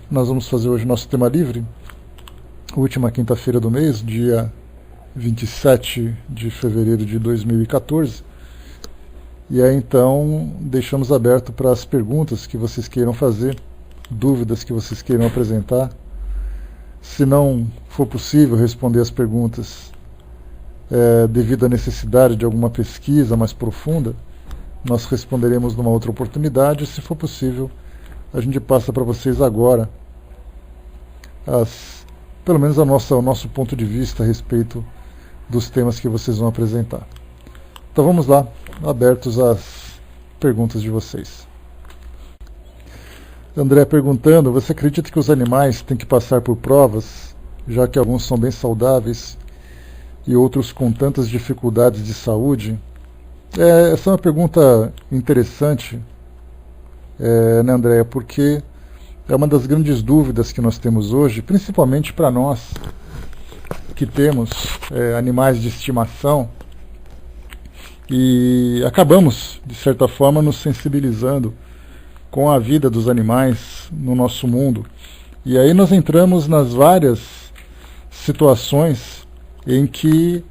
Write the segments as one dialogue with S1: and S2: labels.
S1: Nós vamos fazer hoje nosso tema livre, última quinta-feira do mês, dia 27 de fevereiro de 2014. E aí então deixamos aberto para as perguntas que vocês queiram fazer, dúvidas que vocês queiram apresentar. Se não for possível responder as perguntas devido à necessidade de alguma pesquisa mais profunda, nós responderemos numa outra oportunidade. Se for possível, a gente passa para vocês agora pelo menos o nosso ponto de vista a respeito dos temas que vocês vão apresentar. Então vamos lá, abertos às perguntas de vocês. André perguntando: você acredita que os animais têm que passar por provas, já que alguns são bem saudáveis e outros com tantas dificuldades de saúde? Essa é uma pergunta interessante, né, André, porque é uma das grandes dúvidas que nós temos hoje, principalmente para nós que temos animais de estimação e acabamos, de certa forma, nos sensibilizando com a vida dos animais no nosso mundo. E aí nós entramos nas várias situações em que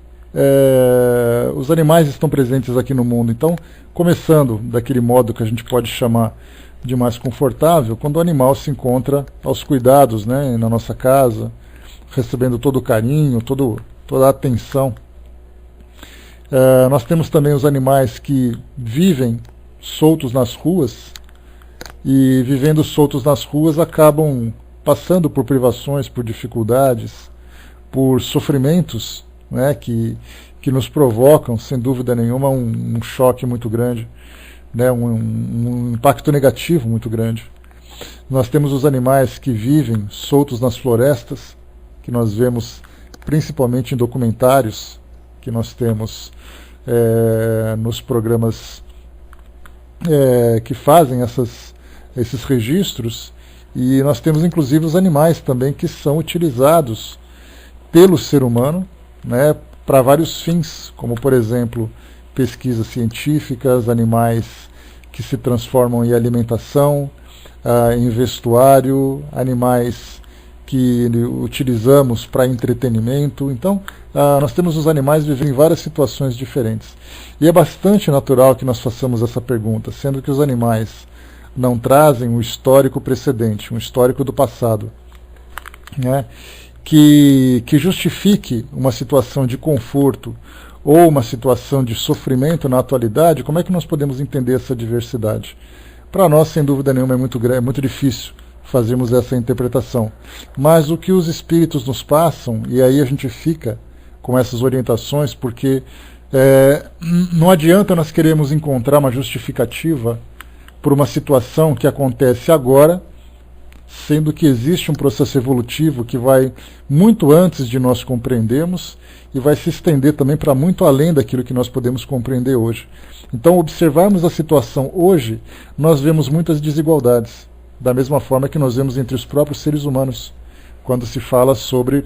S1: os animais estão presentes aqui no mundo. Então, começando daquele modo que a gente pode chamar de mais confortável, quando o animal se encontra aos cuidados, né, na nossa casa, recebendo todo o carinho, toda a atenção. Nós temos também os animais que vivem soltos nas ruas, e vivendo soltos nas ruas acabam passando por privações, por dificuldades, por sofrimentos, né, que nos provocam, sem dúvida nenhuma, um choque muito grande, né, um impacto negativo muito grande. Nós temos os animais que vivem soltos nas florestas, que nós vemos principalmente em documentários que nós temos nos programas que fazem esses registros, e nós temos inclusive os animais também que são utilizados pelo ser humano, né, para vários fins, como por exemplo pesquisas científicas, animais que se transformam em alimentação, em vestuário, animais que utilizamos para entretenimento. Então, nós temos os animais vivendo em várias situações diferentes. E é bastante natural que nós façamos essa pergunta, sendo que os animais não trazem um histórico precedente, um histórico do passado, né, que justifique uma situação de conforto ou uma situação de sofrimento na atualidade. Como é que nós podemos entender essa diversidade? Para nós, sem dúvida nenhuma, é muito difícil fazermos essa interpretação. Mas o que os espíritos nos passam, e aí a gente fica com essas orientações, porque não adianta nós queremos encontrar uma justificativa por uma situação que acontece agora, sendo que existe um processo evolutivo que vai muito antes de nós compreendermos e vai se estender também para muito além daquilo que nós podemos compreender hoje. Então, observarmos a situação hoje, nós vemos muitas desigualdades, da mesma forma que nós vemos entre os próprios seres humanos, quando se fala sobre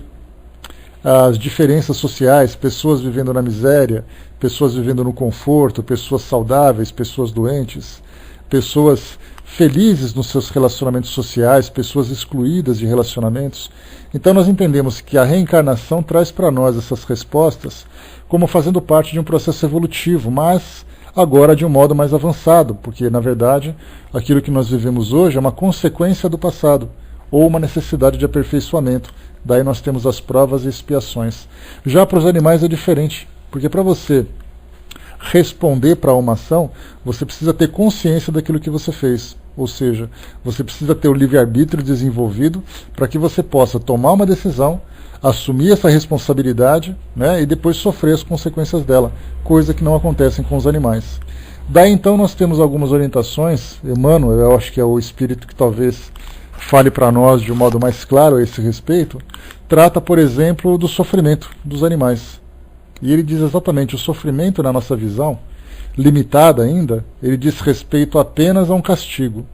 S1: as diferenças sociais, pessoas vivendo na miséria, pessoas vivendo no conforto, pessoas saudáveis, pessoas doentes, pessoas felizes nos seus relacionamentos sociais, pessoas excluídas de relacionamentos. Então nós entendemos que a reencarnação traz para nós essas respostas como fazendo parte de um processo evolutivo, mas agora de um modo mais avançado, porque na verdade aquilo que nós vivemos hoje é uma consequência do passado, ou uma necessidade de aperfeiçoamento. Daí nós temos as provas e expiações. Já para os animais é diferente, porque para você responder para uma ação, você precisa ter consciência daquilo que você fez. Ou seja, você precisa ter o livre-arbítrio desenvolvido para que você possa tomar uma decisão, assumir essa responsabilidade, né, e depois sofrer as consequências dela, coisa que não acontece com os animais. Daí então nós temos algumas orientações. Emmanuel, eu acho que é o espírito que talvez fale para nós de um modo mais claro a esse respeito, trata, por exemplo, do sofrimento dos animais. E ele diz exatamente: o sofrimento, na nossa visão, limitada ainda, ele diz respeito apenas a um castigo.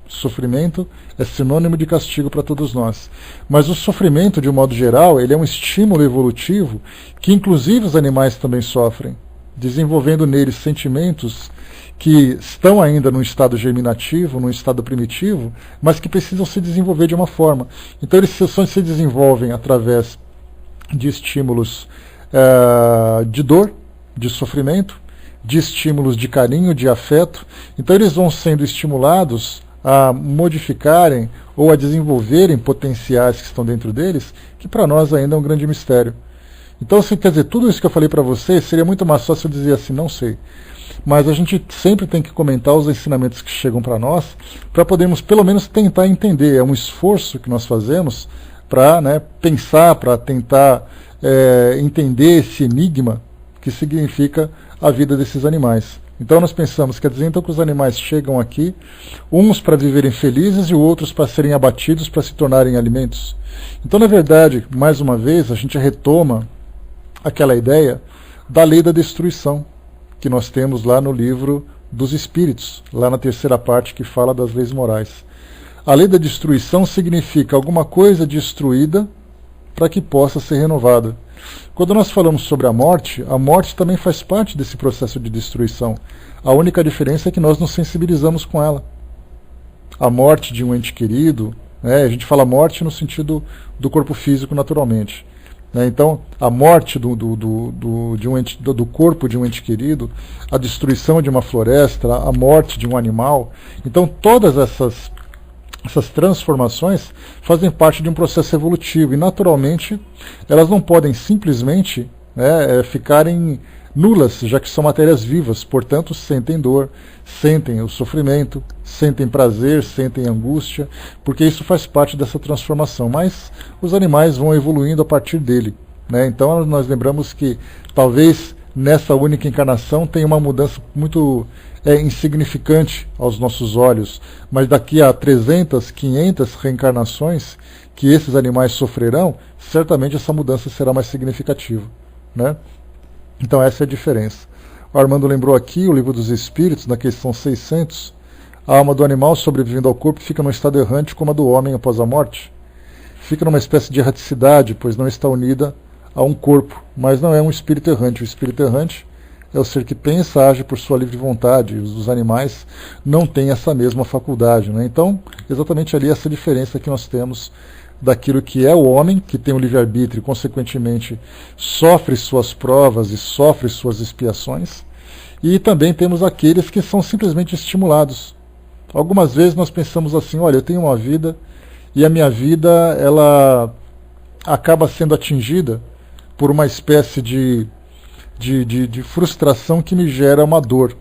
S1: Sofrimento é sinônimo de castigo para todos nós. Mas o sofrimento, de um modo geral, ele é um estímulo evolutivo que inclusive os animais também sofrem. desenvolvendo neles sentimentos que estão ainda num estado germinativo, num estado primitivo, mas que precisam se desenvolver de uma forma. Então eles só se desenvolvem através de estímulos de dor, de sofrimento, de estímulos de carinho, de afeto. Então eles vão sendo estimulados a modificarem ou a desenvolverem potenciais que estão dentro deles, que para nós ainda é um grande mistério. Então, assim, quer dizer, tudo isso que eu falei para vocês seria muito mais fácil eu dizer assim, não sei. Mas a gente sempre tem que comentar os ensinamentos que chegam para nós, para podermos pelo menos tentar entender. É um esforço que nós fazemos para, né, pensar, para tentar entender esse enigma que significa a vida desses animais. Então nós pensamos, quer dizer então que os animais chegam aqui, uns para viverem felizes e outros para serem abatidos, para se tornarem alimentos. Então, na verdade, mais uma vez, a gente retoma aquela ideia da lei da destruição, que nós temos lá no livro dos Espíritos, lá na terceira parte que fala das leis morais. A lei da destruição significa alguma coisa destruída para que possa ser renovada. Quando nós falamos sobre a morte também faz parte desse processo de destruição. A única diferença é que nós nos sensibilizamos com ela. A morte de um ente querido, a gente fala morte no sentido do corpo físico naturalmente. Então, a morte do corpo de um ente querido, a destruição de uma floresta, a morte de um animal. Então, todas essas transformações fazem parte de um processo evolutivo e, naturalmente, elas não podem simplesmente ficarem nulas, já que são matérias vivas, portanto, sentem dor, sentem o sofrimento, sentem prazer, sentem angústia, porque isso faz parte dessa transformação. Mas os animais vão evoluindo a partir dele. Então, nós lembramos que talvez nessa única encarnação tenha uma mudança muito insignificante aos nossos olhos, mas daqui a 300, 500 reencarnações que esses animais sofrerão, certamente essa mudança será mais significativa. Então essa é a diferença. O Armando lembrou aqui, o Livro dos Espíritos, na questão 600, a alma do animal sobrevivendo ao corpo fica num estado errante como a do homem após a morte. Fica numa espécie de erraticidade, pois não está unida a um corpo, mas não é um espírito errante. O espírito errante é o ser que pensa, age por sua livre vontade. Os animais não têm essa mesma faculdade. Então, exatamente ali essa diferença que nós temos daquilo que é o homem, que tem o livre-arbítrio e, consequentemente, sofre suas provas e sofre suas expiações. E também temos aqueles que são simplesmente estimulados. Algumas vezes nós pensamos assim, olha, eu tenho uma vida e a minha vida ela acaba sendo atingida por uma espécie de frustração que me gera uma dor.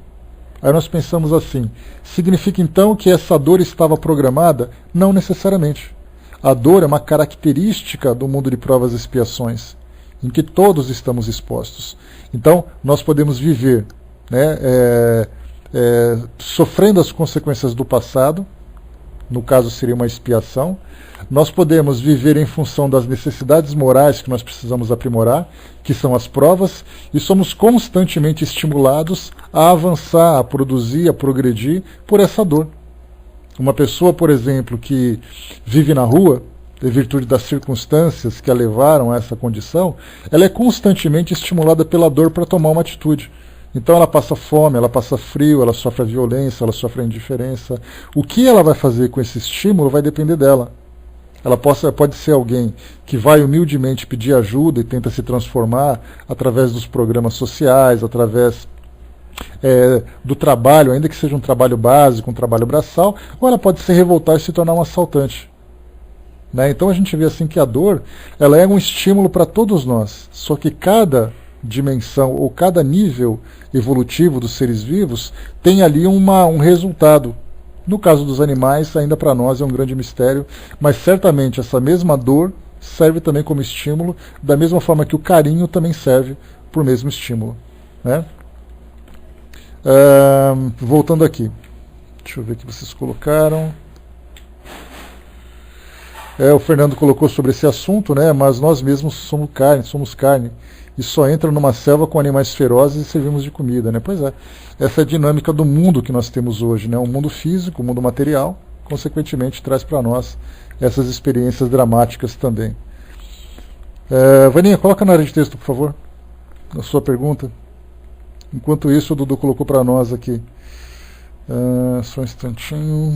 S1: Aí nós pensamos assim, significa então que essa dor estava programada? Não necessariamente. A dor é uma característica do mundo de provas e expiações, em que todos estamos expostos. Então, nós podemos viver sofrendo as consequências do passado, no caso seria uma expiação. Nós podemos viver em função das necessidades morais que nós precisamos aprimorar, que são as provas, e somos constantemente estimulados a avançar, a produzir, a progredir por essa dor. Uma pessoa, por exemplo, que vive na rua, em virtude das circunstâncias que a levaram a essa condição, ela é constantemente estimulada pela dor para tomar uma atitude. Então ela passa fome, ela passa frio, ela sofre a violência, ela sofre a indiferença. O que ela vai fazer com esse estímulo vai depender dela. Ela pode ser alguém que vai humildemente pedir ajuda e tenta se transformar através dos programas sociais, através do trabalho, ainda que seja um trabalho básico, um trabalho braçal, ou ela pode se revoltar e se tornar um assaltante. Então a gente vê assim que a dor ela é um estímulo para todos nós, só que cada dimensão ou cada nível evolutivo dos seres vivos tem ali um resultado. No caso dos animais, ainda para nós é um grande mistério, mas certamente essa mesma dor serve também como estímulo, da mesma forma que o carinho também serve por mesmo estímulo. Voltando aqui, deixa eu ver o que vocês colocaram. O Fernando colocou sobre esse assunto, mas nós mesmos somos carne, e só entra numa selva com animais ferozes e servimos de comida. Pois é, essa é a dinâmica do mundo que nós temos hoje, um mundo físico, um mundo material, consequentemente traz para nós essas experiências dramáticas também. Vaninha, coloca na área de texto, por favor, a sua pergunta. Enquanto isso, o Dudu colocou para nós aqui. Só um instantinho.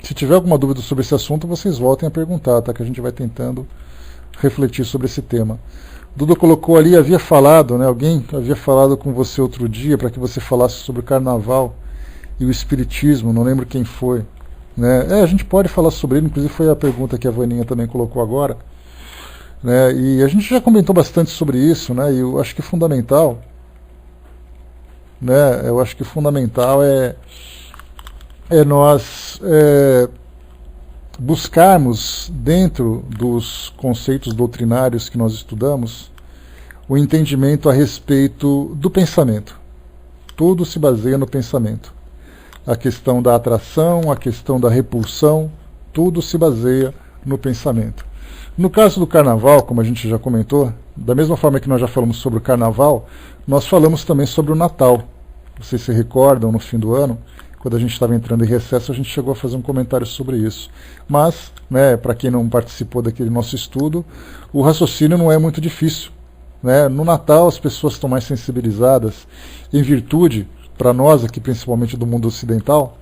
S1: Se tiver alguma dúvida sobre esse assunto, vocês voltem a perguntar, tá? Que a gente vai tentando refletir sobre esse tema. Dudu colocou ali, havia falado, né? Alguém havia falado com você outro dia para que você falasse sobre o carnaval e o espiritismo, não lembro quem foi. Né? A gente pode falar sobre ele, inclusive foi a pergunta que a Vaninha também colocou agora. Né? E a gente já comentou bastante sobre isso, né? E eu acho que fundamental, né? Eu acho que fundamental é nós buscarmos dentro dos conceitos doutrinários que nós estudamos o entendimento a respeito do pensamento. Tudo se baseia no pensamento. A questão da atração, a questão da repulsão, tudo se baseia no pensamento. No caso do carnaval, como a gente já comentou, da mesma forma que nós já falamos sobre o carnaval, nós falamos também sobre o Natal. Vocês se recordam, no fim do ano, quando a gente estava entrando em recesso, a gente chegou a fazer um comentário sobre isso. Mas, né, para quem não participou daquele nosso estudo, o raciocínio não é muito difícil. Né? No Natal as pessoas estão mais sensibilizadas em virtude, para nós aqui principalmente do mundo ocidental,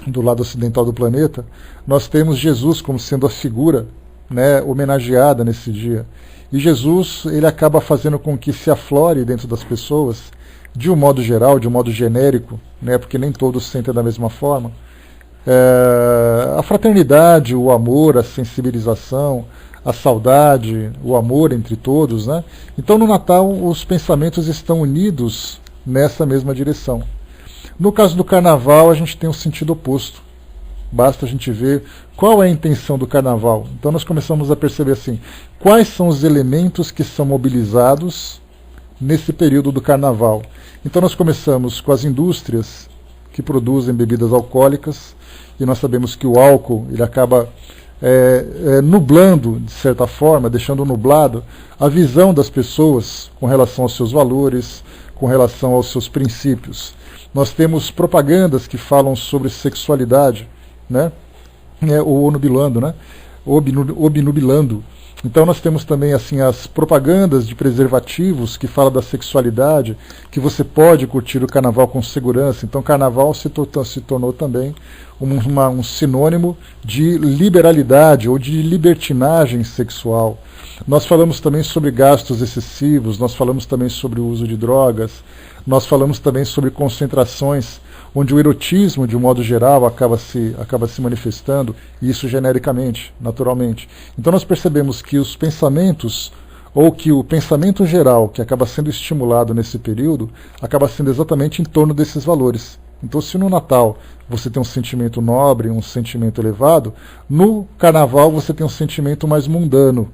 S1: do lado ocidental do planeta, nós temos Jesus como sendo a figura, né, homenageada nesse dia. E Jesus, ele acaba fazendo com que se aflore dentro das pessoas, de um modo geral, de um modo genérico, né, porque nem todos sentem da mesma forma, a fraternidade, o amor, a sensibilização, a saudade, o amor entre todos. Né? Então no Natal os pensamentos estão unidos nessa mesma direção. No caso do Carnaval a gente tem um sentido oposto. Basta a gente ver qual é a intenção do Carnaval. Então nós começamos a perceber assim, quais são os elementos que são mobilizados nesse período do Carnaval. Então nós começamos com as indústrias que produzem bebidas alcoólicas, e nós sabemos que o álcool ele acaba nublando, de certa forma, deixando nublado a visão das pessoas com relação aos seus valores, com relação aos seus princípios. Nós temos propagandas que falam sobre sexualidade, né? Ou obnubilando, né? Obnubilando. Então nós temos também assim as propagandas de preservativos que falam da sexualidade, que você pode curtir o carnaval com segurança. Então carnaval se tornou também um sinônimo de liberalidade ou de libertinagem sexual. Nós falamos também sobre gastos excessivos, nós falamos também sobre o uso de drogas, nós falamos também sobre concentrações onde o erotismo, de um modo geral, acaba se manifestando, e isso genericamente, naturalmente. Então nós percebemos que os pensamentos, ou que o pensamento geral, que acaba sendo estimulado nesse período, acaba sendo exatamente em torno desses valores. Então se no Natal você tem um sentimento nobre, um sentimento elevado, no Carnaval você tem um sentimento mais mundano,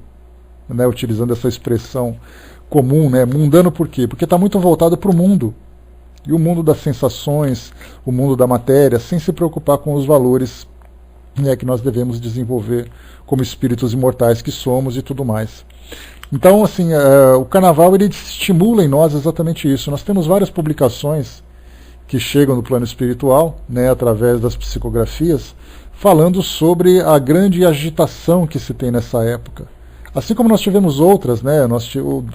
S1: né, utilizando essa expressão comum, né? Mundano por quê? Porque está muito voltado para o mundo. E o mundo das sensações, o mundo da matéria, sem se preocupar com os valores, né, que nós devemos desenvolver como espíritos imortais que somos e tudo mais. Então, assim, o Carnaval ele estimula em nós exatamente isso. Nós temos várias publicações que chegam no plano espiritual, né, através das psicografias, falando sobre a grande agitação que se tem nessa época. Assim como nós tivemos outras, né,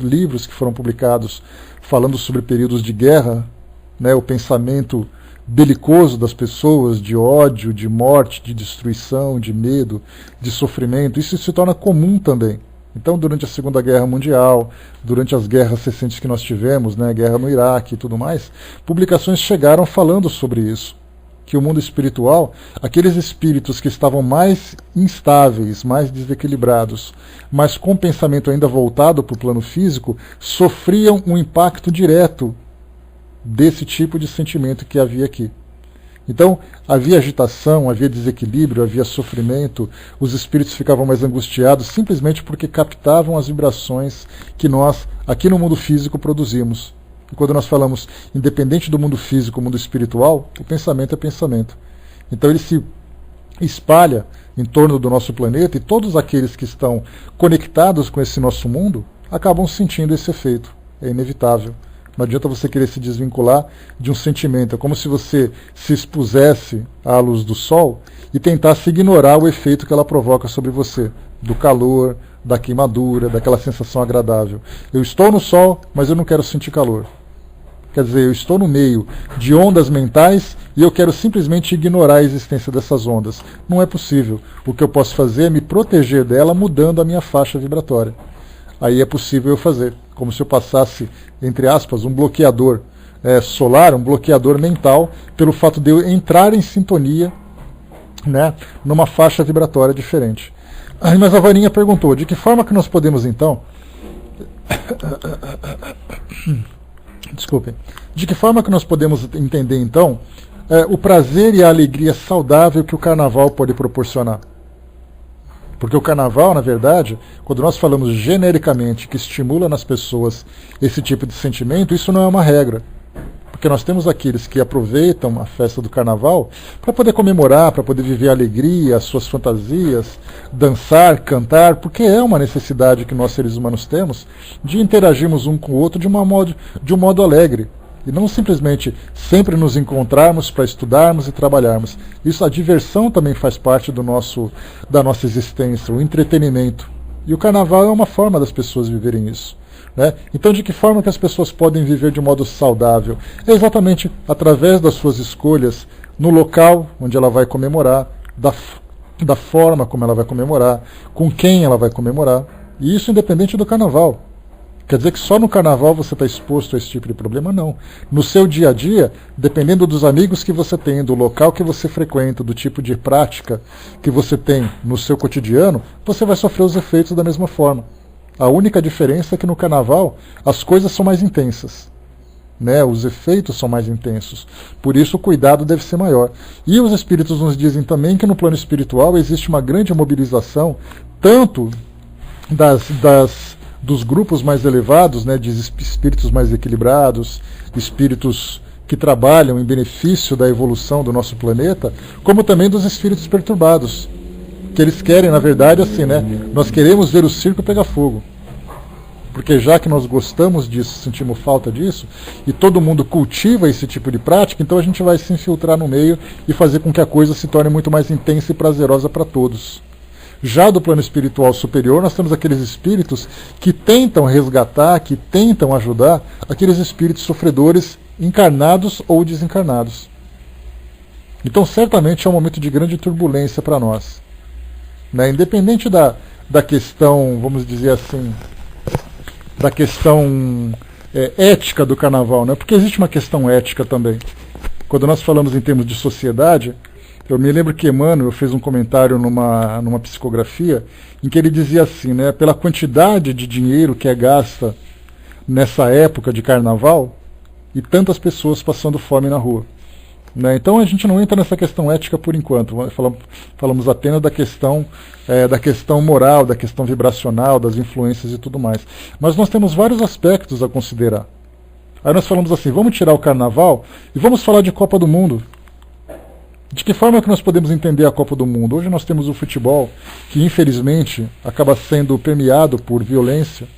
S1: livros que foram publicados falando sobre períodos de guerra, né, o pensamento belicoso das pessoas, de ódio, de morte, de destruição, de medo, de sofrimento, isso se torna comum também. Então, durante a Segunda Guerra Mundial, durante as guerras recentes que nós tivemos, né, guerra no Iraque e tudo mais, publicações chegaram falando sobre isso, que o mundo espiritual, aqueles espíritos que estavam mais instáveis, mais desequilibrados, mas com o pensamento ainda voltado para o plano físico, sofriam um impacto direto desse tipo de sentimento que havia aqui. Então, havia agitação, havia desequilíbrio, havia sofrimento, os espíritos ficavam mais angustiados simplesmente porque captavam as vibrações que nós, aqui no mundo físico, produzimos. E quando nós falamos independente do mundo físico, mundo espiritual, o pensamento é pensamento. Então ele se espalha em torno do nosso planeta e todos aqueles que estão conectados com esse nosso mundo acabam sentindo esse efeito. É inevitável. Não adianta você querer se desvincular de um sentimento. É como se você se expusesse à luz do sol e tentasse ignorar o efeito que ela provoca sobre você, do calor, da queimadura, daquela sensação agradável. Eu estou no sol, mas eu não quero sentir calor. Quer dizer, eu estou no meio de ondas mentais e eu quero simplesmente ignorar a existência dessas ondas. Não é possível. O que eu posso fazer é me proteger dela mudando a minha faixa vibratória. Aí é possível eu fazer. Como se eu passasse, entre aspas, um bloqueador solar, um bloqueador mental, pelo fato de eu entrar em sintonia, né, numa faixa vibratória diferente. Mas a Varinha perguntou, de que forma que nós podemos então... Desculpem. De que forma que nós podemos entender, então, o prazer e a alegria saudável que o carnaval pode proporcionar? Porque o carnaval, na verdade, quando nós falamos genericamente que estimula nas pessoas esse tipo de sentimento, isso não é uma regra. Porque nós temos aqueles que aproveitam a festa do carnaval para poder comemorar, para poder viver a alegria, as suas fantasias, dançar, cantar, porque é uma necessidade que nós seres humanos temos de interagirmos um com o outro de um modo alegre. E não simplesmente sempre nos encontrarmos para estudarmos e trabalharmos. Isso, a diversão também faz parte da nossa existência, o entretenimento. E o carnaval é uma forma das pessoas viverem isso. Né? Então, de que forma que as pessoas podem viver de um modo saudável? É exatamente através das suas escolhas no local onde ela vai comemorar, da forma como ela vai comemorar, com quem ela vai comemorar. E isso independente do carnaval. Quer dizer que só no carnaval você está exposto a esse tipo de problema? Não. No seu dia a dia, dependendo dos amigos que você tem, do local que você frequenta, do tipo de prática que você tem no seu cotidiano, você vai sofrer os efeitos da mesma forma. A única diferença é que no carnaval as coisas são mais intensas, né? Os efeitos são mais intensos. Por isso o cuidado deve ser maior. E os espíritos nos dizem também que no plano espiritual existe uma grande mobilização, tanto dos grupos mais elevados, né, de espíritos mais equilibrados, espíritos que trabalham em benefício da evolução do nosso planeta, como também dos espíritos perturbados. Que eles querem, na verdade, assim, né? Nós queremos ver o circo pegar fogo. Porque já que nós gostamos disso, sentimos falta disso, e todo mundo cultiva esse tipo de prática, então a gente vai se infiltrar no meio e fazer com que a coisa se torne muito mais intensa e prazerosa para todos. Já do plano espiritual superior, nós temos aqueles espíritos que tentam resgatar, que tentam ajudar aqueles espíritos sofredores encarnados ou desencarnados. Então, certamente é um momento de grande turbulência para nós. Né? Independente da questão, vamos dizer assim, da questão ética do carnaval, né? Porque existe uma questão ética também. Quando nós falamos em termos de sociedade, eu me lembro que Emmanuel fez um comentário numa psicografia em que ele dizia assim, né? Pela quantidade de dinheiro que é gasta nessa época de carnaval e tantas pessoas passando fome na rua. Né? Então a gente não entra nessa questão ética por enquanto, falamos apenas da questão moral, da questão vibracional, das influências e tudo mais. Mas nós temos vários aspectos a considerar. Aí nós falamos assim, vamos tirar o carnaval e vamos falar de Copa do Mundo. De que forma que nós podemos entender a Copa do Mundo? Hoje nós temos o futebol, que infelizmente acaba sendo permeado por violência.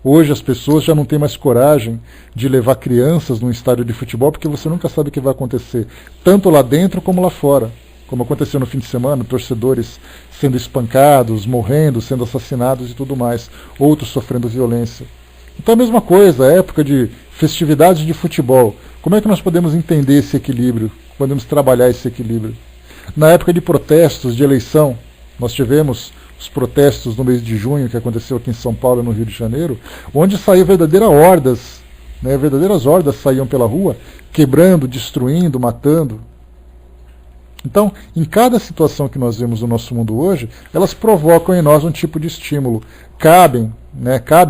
S1: Hoje as pessoas já não têm mais coragem de levar crianças num estádio de futebol, porque você nunca sabe o que vai acontecer, tanto lá dentro como lá fora. Como aconteceu no fim de semana, torcedores sendo espancados, morrendo, sendo assassinados e tudo mais, outros sofrendo violência. Então a mesma coisa, a época de festividades de futebol. Como é que nós podemos entender esse equilíbrio? Podemos trabalhar esse equilíbrio? Na época de protestos, de eleição, nós tivemos os protestos no mês de junho, que aconteceu aqui em São Paulo e no Rio de Janeiro, onde saíam verdadeiras hordas, né, verdadeiras hordas saíam pela rua, quebrando, destruindo, matando. Então, em cada situação que nós vemos no nosso mundo hoje, elas provocam em nós um tipo de estímulo. Cabe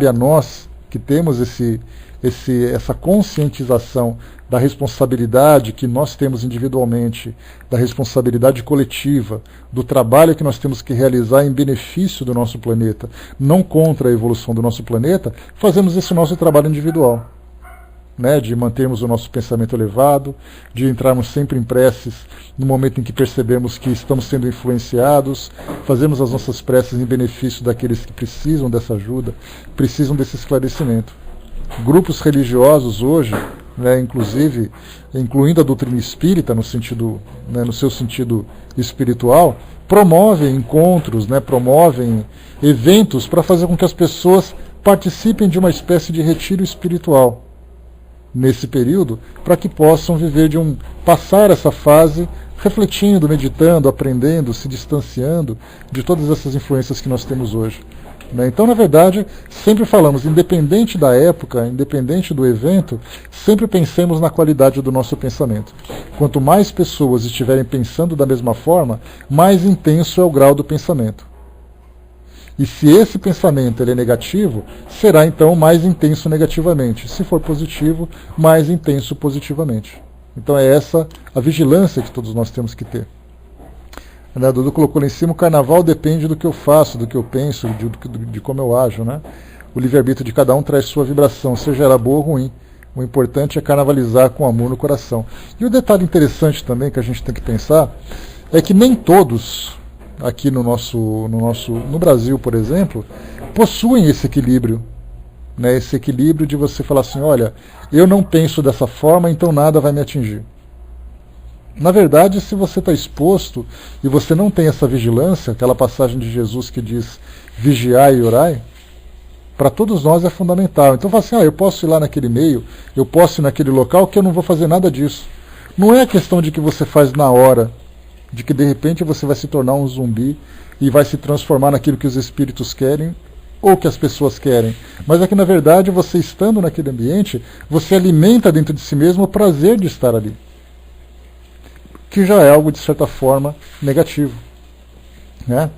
S1: a nós, que temos essa conscientização da responsabilidade que nós temos individualmente, da responsabilidade coletiva, do trabalho que nós temos que realizar em benefício do nosso planeta, não contra a evolução do nosso planeta, fazemos esse nosso trabalho individual. Né, de mantermos o nosso pensamento elevado, de entrarmos sempre em preces no momento em que percebemos que estamos sendo influenciados, fazemos as nossas preces em benefício daqueles que precisam dessa ajuda, precisam desse esclarecimento. Grupos religiosos hoje, né, incluindo a doutrina espírita no seu sentido espiritual, promovem encontros, né, promovem eventos para fazer com que as pessoas participem de uma espécie de retiro espiritual nesse período, para que possam viver passar essa fase refletindo, meditando, aprendendo, se distanciando de todas essas influências que nós temos hoje. Então, na verdade, sempre falamos, independente da época, independente do evento, sempre pensemos na qualidade do nosso pensamento. Quanto mais pessoas estiverem pensando da mesma forma, mais intenso é o grau do pensamento. E se esse pensamento ele é negativo, será então mais intenso negativamente. Se for positivo, mais intenso positivamente. Então é essa a vigilância que todos nós temos que ter. A Dudu colocou lá em cima, o carnaval depende do que eu faço, do que eu penso, de como eu ajo. Né? O livre-arbítrio de cada um traz sua vibração, seja ela boa ou ruim. O importante é carnavalizar com amor no coração. E o detalhe interessante também que a gente tem que pensar é que nem todos aqui no Brasil, por exemplo, possuem esse equilíbrio. Né? Esse equilíbrio de você falar assim, olha, eu não penso dessa forma, então nada vai me atingir. Na verdade, se você está exposto e você não tem essa vigilância, aquela passagem de Jesus que diz vigiai e orai, para todos nós é fundamental. Então fala assim, eu posso ir lá naquele meio, eu posso ir naquele local que eu não vou fazer nada disso. Não é a questão de que você faz na hora, de que de repente você vai se tornar um zumbi e vai se transformar naquilo que os espíritos querem ou que as pessoas querem. Mas é que na verdade você estando naquele ambiente, você alimenta dentro de si mesmo o prazer de estar ali. Que já é algo de certa forma negativo. Né?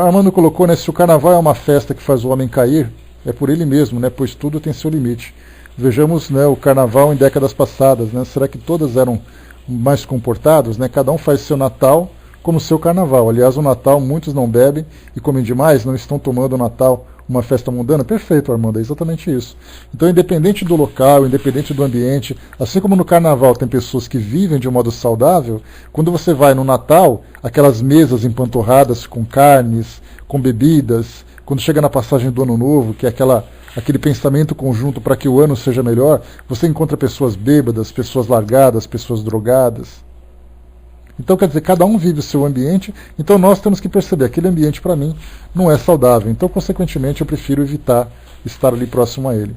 S1: Armando colocou, né, se o carnaval é uma festa que faz o homem cair, é por ele mesmo, né, pois tudo tem seu limite. Vejamos, né, o carnaval em décadas passadas, né, será que todas eram mais comportados? Né? Cada um faz seu Natal como seu carnaval. Aliás, o Natal muitos não bebem e comem demais, não estão tomando o Natal uma festa mundana. Perfeito, Armando, é exatamente isso. Então, independente do local, independente do ambiente, assim como no carnaval tem pessoas que vivem de um modo saudável, quando você vai no Natal, aquelas mesas empanturradas com carnes, com bebidas, quando chega na passagem do Ano Novo, que é aquele pensamento conjunto para que o ano seja melhor, você encontra pessoas bêbadas, pessoas largadas, pessoas drogadas. Então, quer dizer, cada um vive o seu ambiente, então nós temos que perceber, aquele ambiente para mim não é saudável, então, consequentemente, eu prefiro evitar estar ali próximo a ele.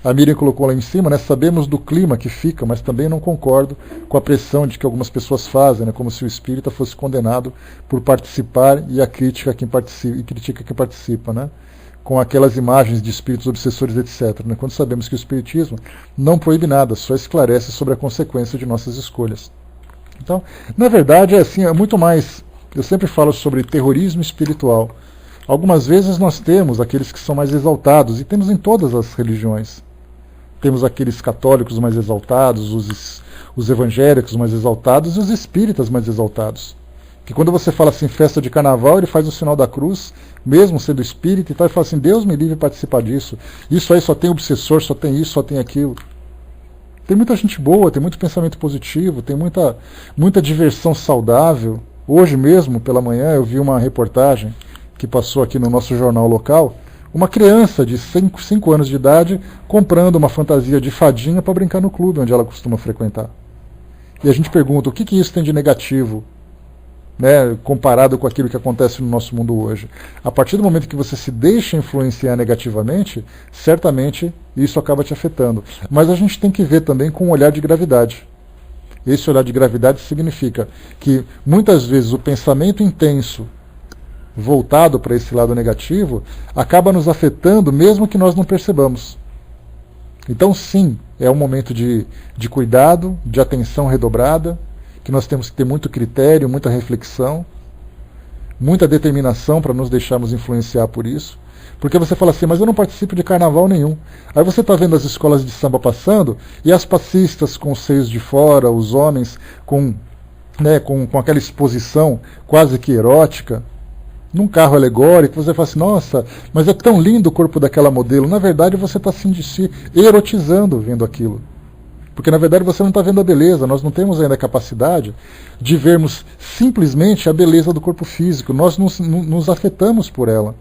S1: A Miriam colocou lá em cima, né, sabemos do clima que fica, mas também não concordo com a pressão de que algumas pessoas fazem, né, como se o espírita fosse condenado por participar e a crítica a quem participa, e critica quem participa, né, com aquelas imagens de espíritos obsessores, etc. Né, quando sabemos que o espiritismo não proíbe nada, só esclarece sobre a consequência de nossas escolhas. Então, na verdade, é muito mais. Eu sempre falo sobre terrorismo espiritual. Algumas vezes nós temos aqueles que são mais exaltados, e temos em todas as religiões. Temos aqueles católicos mais exaltados, os evangélicos mais exaltados e os espíritas mais exaltados. Que quando você fala assim, festa de carnaval, ele faz o sinal da cruz, mesmo sendo espírita, e tal, e fala assim, Deus me livre de participar disso. Isso aí só tem obsessor, só tem isso, só tem aquilo. Tem muita gente boa, tem muito pensamento positivo, tem muita diversão saudável. Hoje mesmo, pela manhã, eu vi uma reportagem que passou aqui no nosso jornal local, uma criança de 5 anos de idade comprando uma fantasia de fadinha para brincar no clube onde ela costuma frequentar. E a gente pergunta, o que isso tem de negativo, né, comparado com aquilo que acontece no nosso mundo hoje? A partir do momento que você se deixa influenciar negativamente, certamente isso acaba te afetando. Mas a gente tem que ver também com um olhar de gravidade. Esse olhar de gravidade significa que muitas vezes o pensamento intenso voltado para esse lado negativo acaba nos afetando mesmo que nós não percebamos. Então sim, é um momento de cuidado, de atenção redobrada, que nós temos que ter muito critério, muita reflexão, muita determinação para nos deixarmos influenciar por isso. Porque você fala assim, mas eu não participo de carnaval nenhum. Aí você está vendo as escolas de samba passando, e as passistas com os seios de fora, os homens com aquela exposição quase que erótica, num carro alegórico, você fala assim, nossa, mas é tão lindo o corpo daquela modelo. Na verdade você está se erotizando vendo aquilo. Porque na verdade você não está vendo a beleza, nós não temos ainda a capacidade de vermos simplesmente a beleza do corpo físico, nós nos afetamos por ela,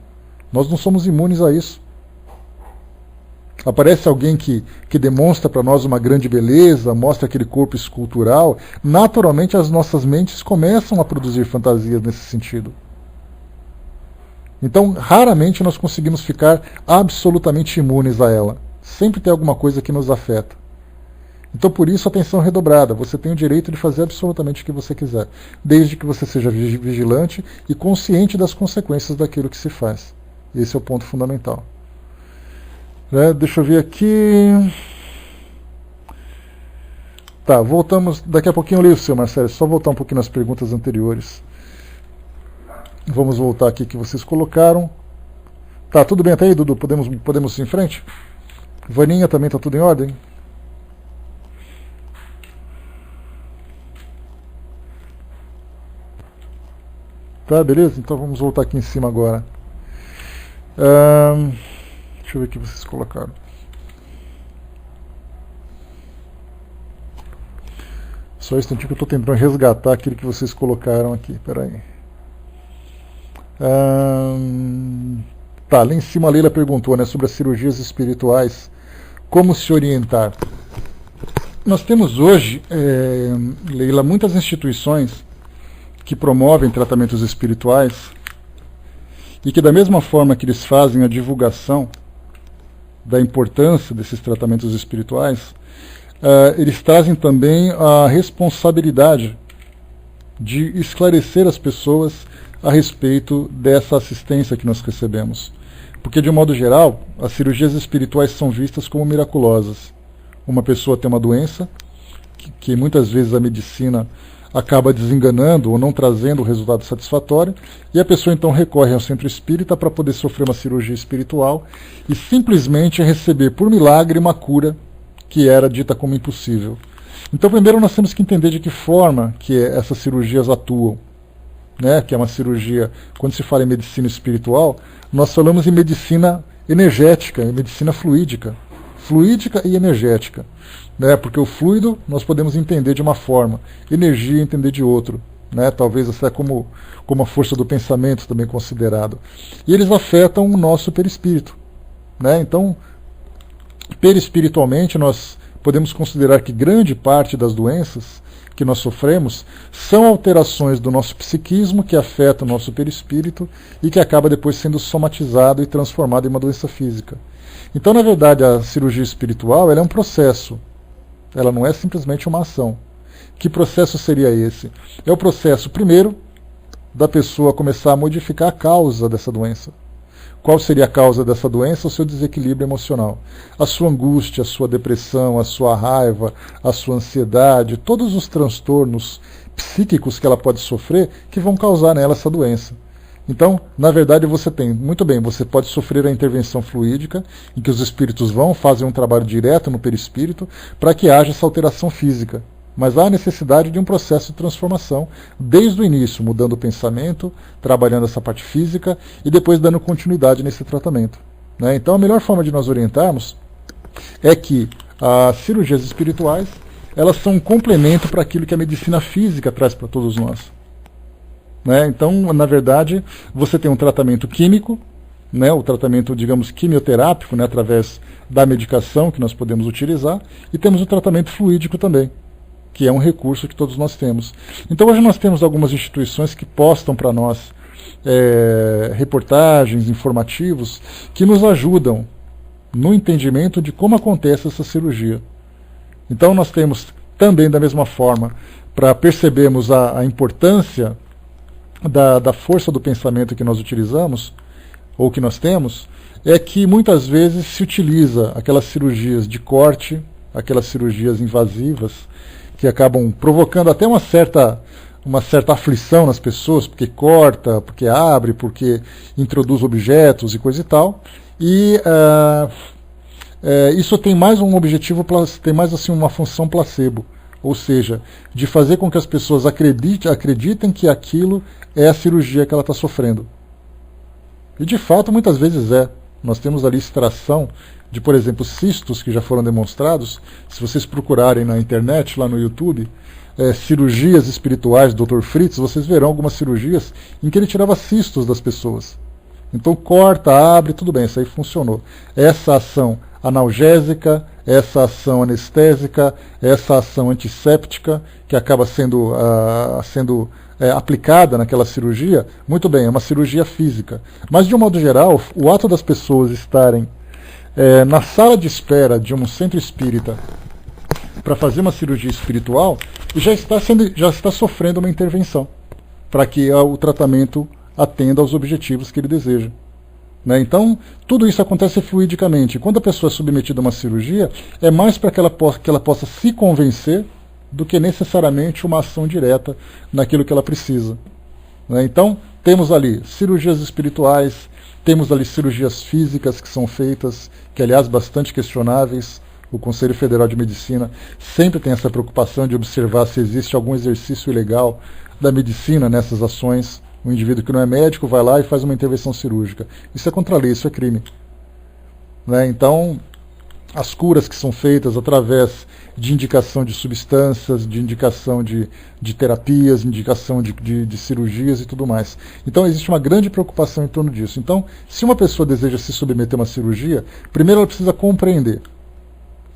S1: nós não somos imunes a isso. aparece alguém que demonstra para nós uma grande beleza, mostra aquele corpo escultural, naturalmente as nossas mentes começam a produzir fantasias nesse sentido. Então, raramente nós conseguimos ficar absolutamente imunes a ela. Sempre tem alguma coisa que nos afeta. Então, por isso, atenção redobrada. Você tem o direito de fazer absolutamente o que você quiser, desde que você seja vigilante e consciente das consequências daquilo que se faz. Esse é o ponto fundamental. Deixa eu ver aqui. Tá, voltamos. Daqui a pouquinho eu leio o seu, Marcelo. Só voltar um pouquinho nas perguntas anteriores. Vamos voltar aqui que vocês colocaram. Tá, tudo bem até aí, Dudu? Podemos ir em frente? Vaninha, também tá tudo em ordem? Tá, beleza? Então vamos voltar aqui em cima agora. Deixa eu ver o que vocês colocaram. Só um instantinho que eu estou tentando resgatar aquilo que vocês colocaram aqui. Peraí. Tá, lá em cima a Leila perguntou, né, sobre as cirurgias espirituais. Como se orientar? Nós temos hoje, Leila, muitas instituições que promovem tratamentos espirituais e que, da mesma forma que eles fazem a divulgação da importância desses tratamentos espirituais, eles trazem também a responsabilidade de esclarecer as pessoas a respeito dessa assistência que nós recebemos. Porque, de um modo geral, as cirurgias espirituais são vistas como miraculosas. Uma pessoa tem uma doença que muitas vezes a medicina acaba desenganando ou não trazendo o resultado satisfatório, e a pessoa então recorre ao centro espírita para poder sofrer uma cirurgia espiritual e simplesmente receber por milagre uma cura que era dita como impossível. Então, primeiro nós temos que entender de que forma que essas cirurgias atuam, né? Que é uma cirurgia, quando se fala em medicina espiritual, nós falamos em medicina energética, em medicina fluídica e energética, né? Porque o fluido nós podemos entender de uma forma, energia entender de outro, né? Talvez até como a força do pensamento também considerado. E eles afetam o nosso perispírito, né? Então, perispiritualmente nós podemos considerar que grande parte das doenças que nós sofremos são alterações do nosso psiquismo que afetam o nosso perispírito e que acaba depois sendo somatizado e transformado em uma doença física. Então, na verdade, a cirurgia espiritual ela é um processo, ela não é simplesmente uma ação. Que processo seria esse? É o processo, primeiro, da pessoa começar a modificar a causa dessa doença. Qual seria a causa dessa doença? O seu desequilíbrio emocional. A sua angústia, a sua depressão, a sua raiva, a sua ansiedade, todos os transtornos psíquicos que ela pode sofrer que vão causar nela essa doença. Então, na verdade, você tem, muito bem, você pode sofrer a intervenção fluídica, em que os espíritos fazem um trabalho direto no perispírito, para que haja essa alteração física. Mas há a necessidade de um processo de transformação desde o início, mudando o pensamento, trabalhando essa parte física e depois dando continuidade nesse tratamento, né? Então a melhor forma de nós orientarmos é que as cirurgias espirituais elas são um complemento para aquilo que a medicina física traz para todos nós, né? Então, na verdade, você tem um tratamento químico, né? O tratamento, digamos, quimioterápico, né? Através da medicação que nós podemos utilizar, e temos o tratamento fluídico também, que é um recurso que todos nós temos. Então hoje nós temos algumas instituições que postam para nós reportagens, informativos, que nos ajudam no entendimento de como acontece essa cirurgia. Então nós temos também, da mesma forma, para percebermos a importância da força do pensamento que nós utilizamos, ou que nós temos, é que muitas vezes se utiliza aquelas cirurgias de corte, aquelas cirurgias invasivas, que acabam provocando até uma certa aflição nas pessoas, porque corta, porque abre, porque introduz objetos e coisa e tal. E isso tem mais um objetivo, tem mais assim uma função placebo, ou seja, de fazer com que as pessoas acreditem que aquilo é a cirurgia que ela está sofrendo. E de fato muitas vezes é. Nós temos ali extração de, por exemplo, cistos que já foram demonstrados. Se vocês procurarem na internet, lá no YouTube, cirurgias espirituais do Dr. Fritz, vocês verão algumas cirurgias em que ele tirava cistos das pessoas. Então corta, abre, tudo bem, isso aí funcionou. Essa ação analgésica, essa ação anestésica, essa ação antisséptica, que acaba sendo aplicada naquela cirurgia. Muito bem, é uma cirurgia física. Mas, de um modo geral, o ato das pessoas estarem na sala de espera de um centro espírita para fazer uma cirurgia espiritual, já está sofrendo uma intervenção para que o tratamento atenda aos objetivos que ele deseja. Né? Então, tudo isso acontece fluidicamente. Quando a pessoa é submetida a uma cirurgia, é mais para que ela possa se convencer do que necessariamente uma ação direta naquilo que ela precisa. Né? Então, temos ali cirurgias espirituais, temos ali cirurgias físicas que são feitas, que aliás bastante questionáveis. O Conselho Federal de Medicina sempre tem essa preocupação de observar se existe algum exercício ilegal da medicina nessas ações. Um indivíduo que não é médico vai lá e faz uma intervenção cirúrgica. Isso é contra a lei, isso é crime. Né? Então, as curas que são feitas através de indicação de substâncias, de indicação de terapias, indicação de cirurgias e tudo mais. Então, existe uma grande preocupação em torno disso. Então, se uma pessoa deseja se submeter a uma cirurgia, primeiro ela precisa compreender.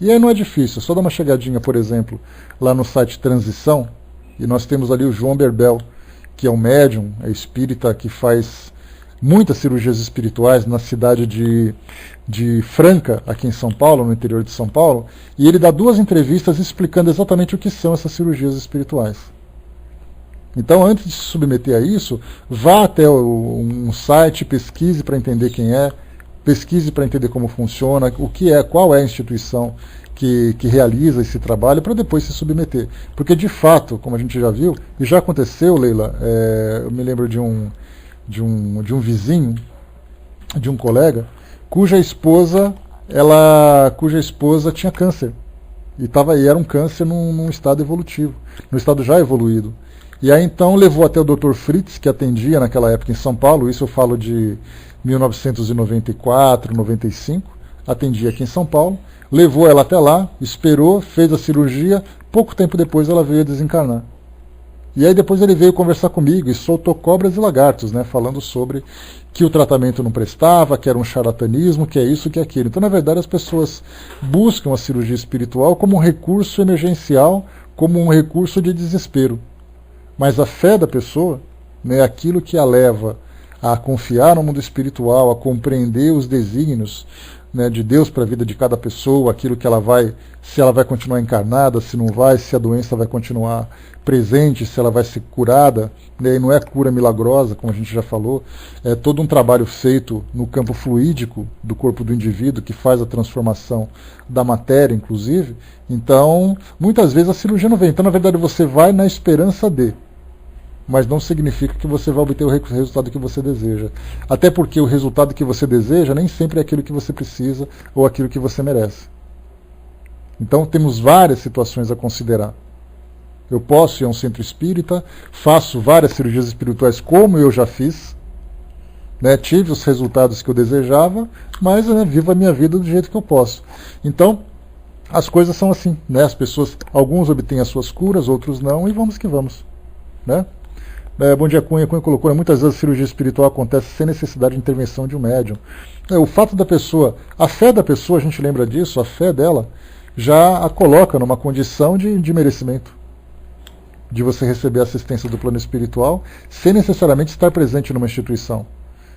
S1: E aí não é difícil, é só dar uma chegadinha, por exemplo, lá no site Transição, e nós temos ali o João Berbel, que é um médium, é espírita, que faz muitas cirurgias espirituais na cidade de Franca, aqui em São Paulo, no interior de São Paulo, e ele dá 2 entrevistas explicando exatamente o que são essas cirurgias espirituais. Então, antes de se submeter a isso, vá até um site, pesquise para entender quem é, pesquise para entender como funciona, o que é, qual é a instituição que realiza esse trabalho, para depois se submeter. Porque, de fato, como a gente já viu, e já aconteceu, Leila, eu me lembro de um vizinho, de um colega, cuja esposa tinha câncer. E era um câncer num estado evolutivo, num estado já evoluído. E aí, então, levou até o Dr. Fritz, que atendia naquela época em São Paulo, isso eu falo de 1994, 95, atendia aqui em São Paulo, levou ela até lá, esperou, fez a cirurgia, pouco tempo depois ela veio a desencarnar. E aí depois ele veio conversar comigo e soltou cobras e lagartos, né, falando sobre que o tratamento não prestava, que era um charlatanismo, que é isso, que é aquilo. Então, na verdade, as pessoas buscam a cirurgia espiritual como um recurso emergencial, como um recurso de desespero. Mas a fé da pessoa, né, aquilo que a leva a confiar no mundo espiritual, a compreender os desígnios, né, de Deus para a vida de cada pessoa, aquilo que se ela vai continuar encarnada, se não vai, se a doença vai continuar presente, se ela vai ser curada, né, e não é cura milagrosa, como a gente já falou, é todo um trabalho feito no campo fluídico do corpo do indivíduo, que faz a transformação da matéria, inclusive. Então, muitas vezes a cirurgia não vem. Então, na verdade, você vai na esperança de, mas não significa que você vai obter o resultado que você deseja. Até porque o resultado que você deseja nem sempre é aquilo que você precisa ou aquilo que você merece. Então temos várias situações a considerar. Eu posso ir a um centro espírita, faço várias cirurgias espirituais como eu já fiz, né, tive os resultados que eu desejava, mas vivo a minha vida do jeito que eu posso. Então, as coisas são assim, né? As pessoas, alguns obtêm as suas curas, outros não, e vamos que vamos, né? Bom dia, Cunha. Cunha colocou, né, muitas vezes a cirurgia espiritual acontece sem necessidade de intervenção de um médium. O fato da pessoa, a fé da pessoa, a gente lembra disso, a fé dela já a coloca numa condição de merecimento, de você receber a assistência do plano espiritual, sem necessariamente estar presente numa instituição.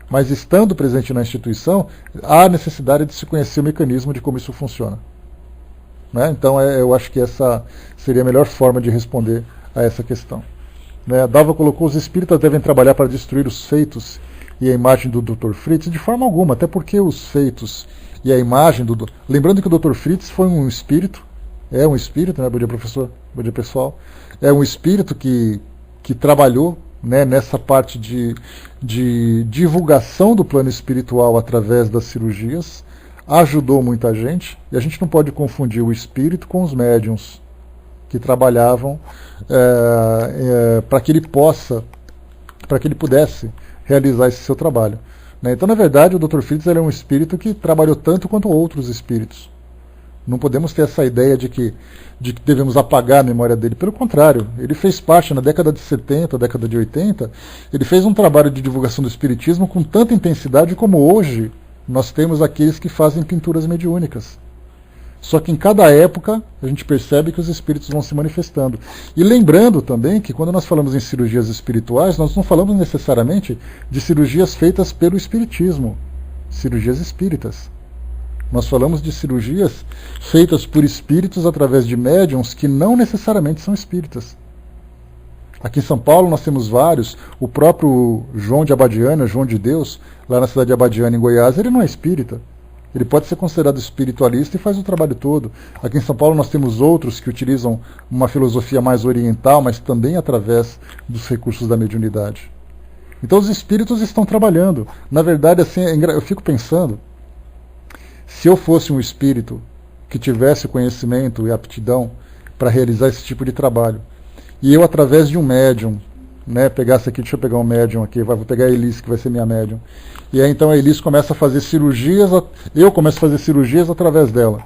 S1: Mas estando presente na instituição, há necessidade de se conhecer o mecanismo de como isso funciona. Né? Então, eu acho que essa seria a melhor forma de responder a essa questão. Né? Dava colocou, os espíritas devem trabalhar para destruir os feitos e a imagem do Dr. Fritz, de forma alguma, até porque os feitos e a imagem do... Lembrando que o Dr. Fritz foi um espírito, é um espírito, né? Bom dia, professor, bom dia, pessoal. É um espírito que trabalhou, né, nessa parte de divulgação do plano espiritual através das cirurgias, ajudou muita gente, e a gente não pode confundir o espírito com os médiuns que trabalhavam para que ele pudesse realizar esse seu trabalho. Né? Então, na verdade, o Dr. Fritz é um espírito que trabalhou tanto quanto outros espíritos. Não podemos ter essa ideia de que devemos apagar a memória dele. Pelo contrário, ele fez parte, na década de 70, década de 80, ele fez um trabalho de divulgação do espiritismo com tanta intensidade como hoje nós temos aqueles que fazem pinturas mediúnicas. Só que em cada época a gente percebe que os espíritos vão se manifestando. E lembrando também que quando nós falamos em cirurgias espirituais, nós não falamos necessariamente de cirurgias feitas pelo espiritismo, cirurgias espíritas. Nós falamos de cirurgias feitas por espíritos através de médiuns que não necessariamente são espíritas. Aqui em São Paulo nós temos vários, o próprio João de Abadiânia, João de Deus, lá na cidade de Abadiânia, em Goiás, ele não é espírita. Ele pode ser considerado espiritualista e faz o trabalho todo. Aqui em São Paulo nós temos outros que utilizam uma filosofia mais oriental, mas também através dos recursos da mediunidade. Então os espíritos estão trabalhando. Na verdade, assim, eu fico pensando, se eu fosse um espírito que tivesse conhecimento e aptidão para realizar esse tipo de trabalho, e eu, através de um médium, né, pegasse aqui, deixa eu pegar um médium aqui, vou pegar a Elis, que vai ser minha médium. E aí então a Elis começa a fazer cirurgias, eu começo a fazer cirurgias através dela.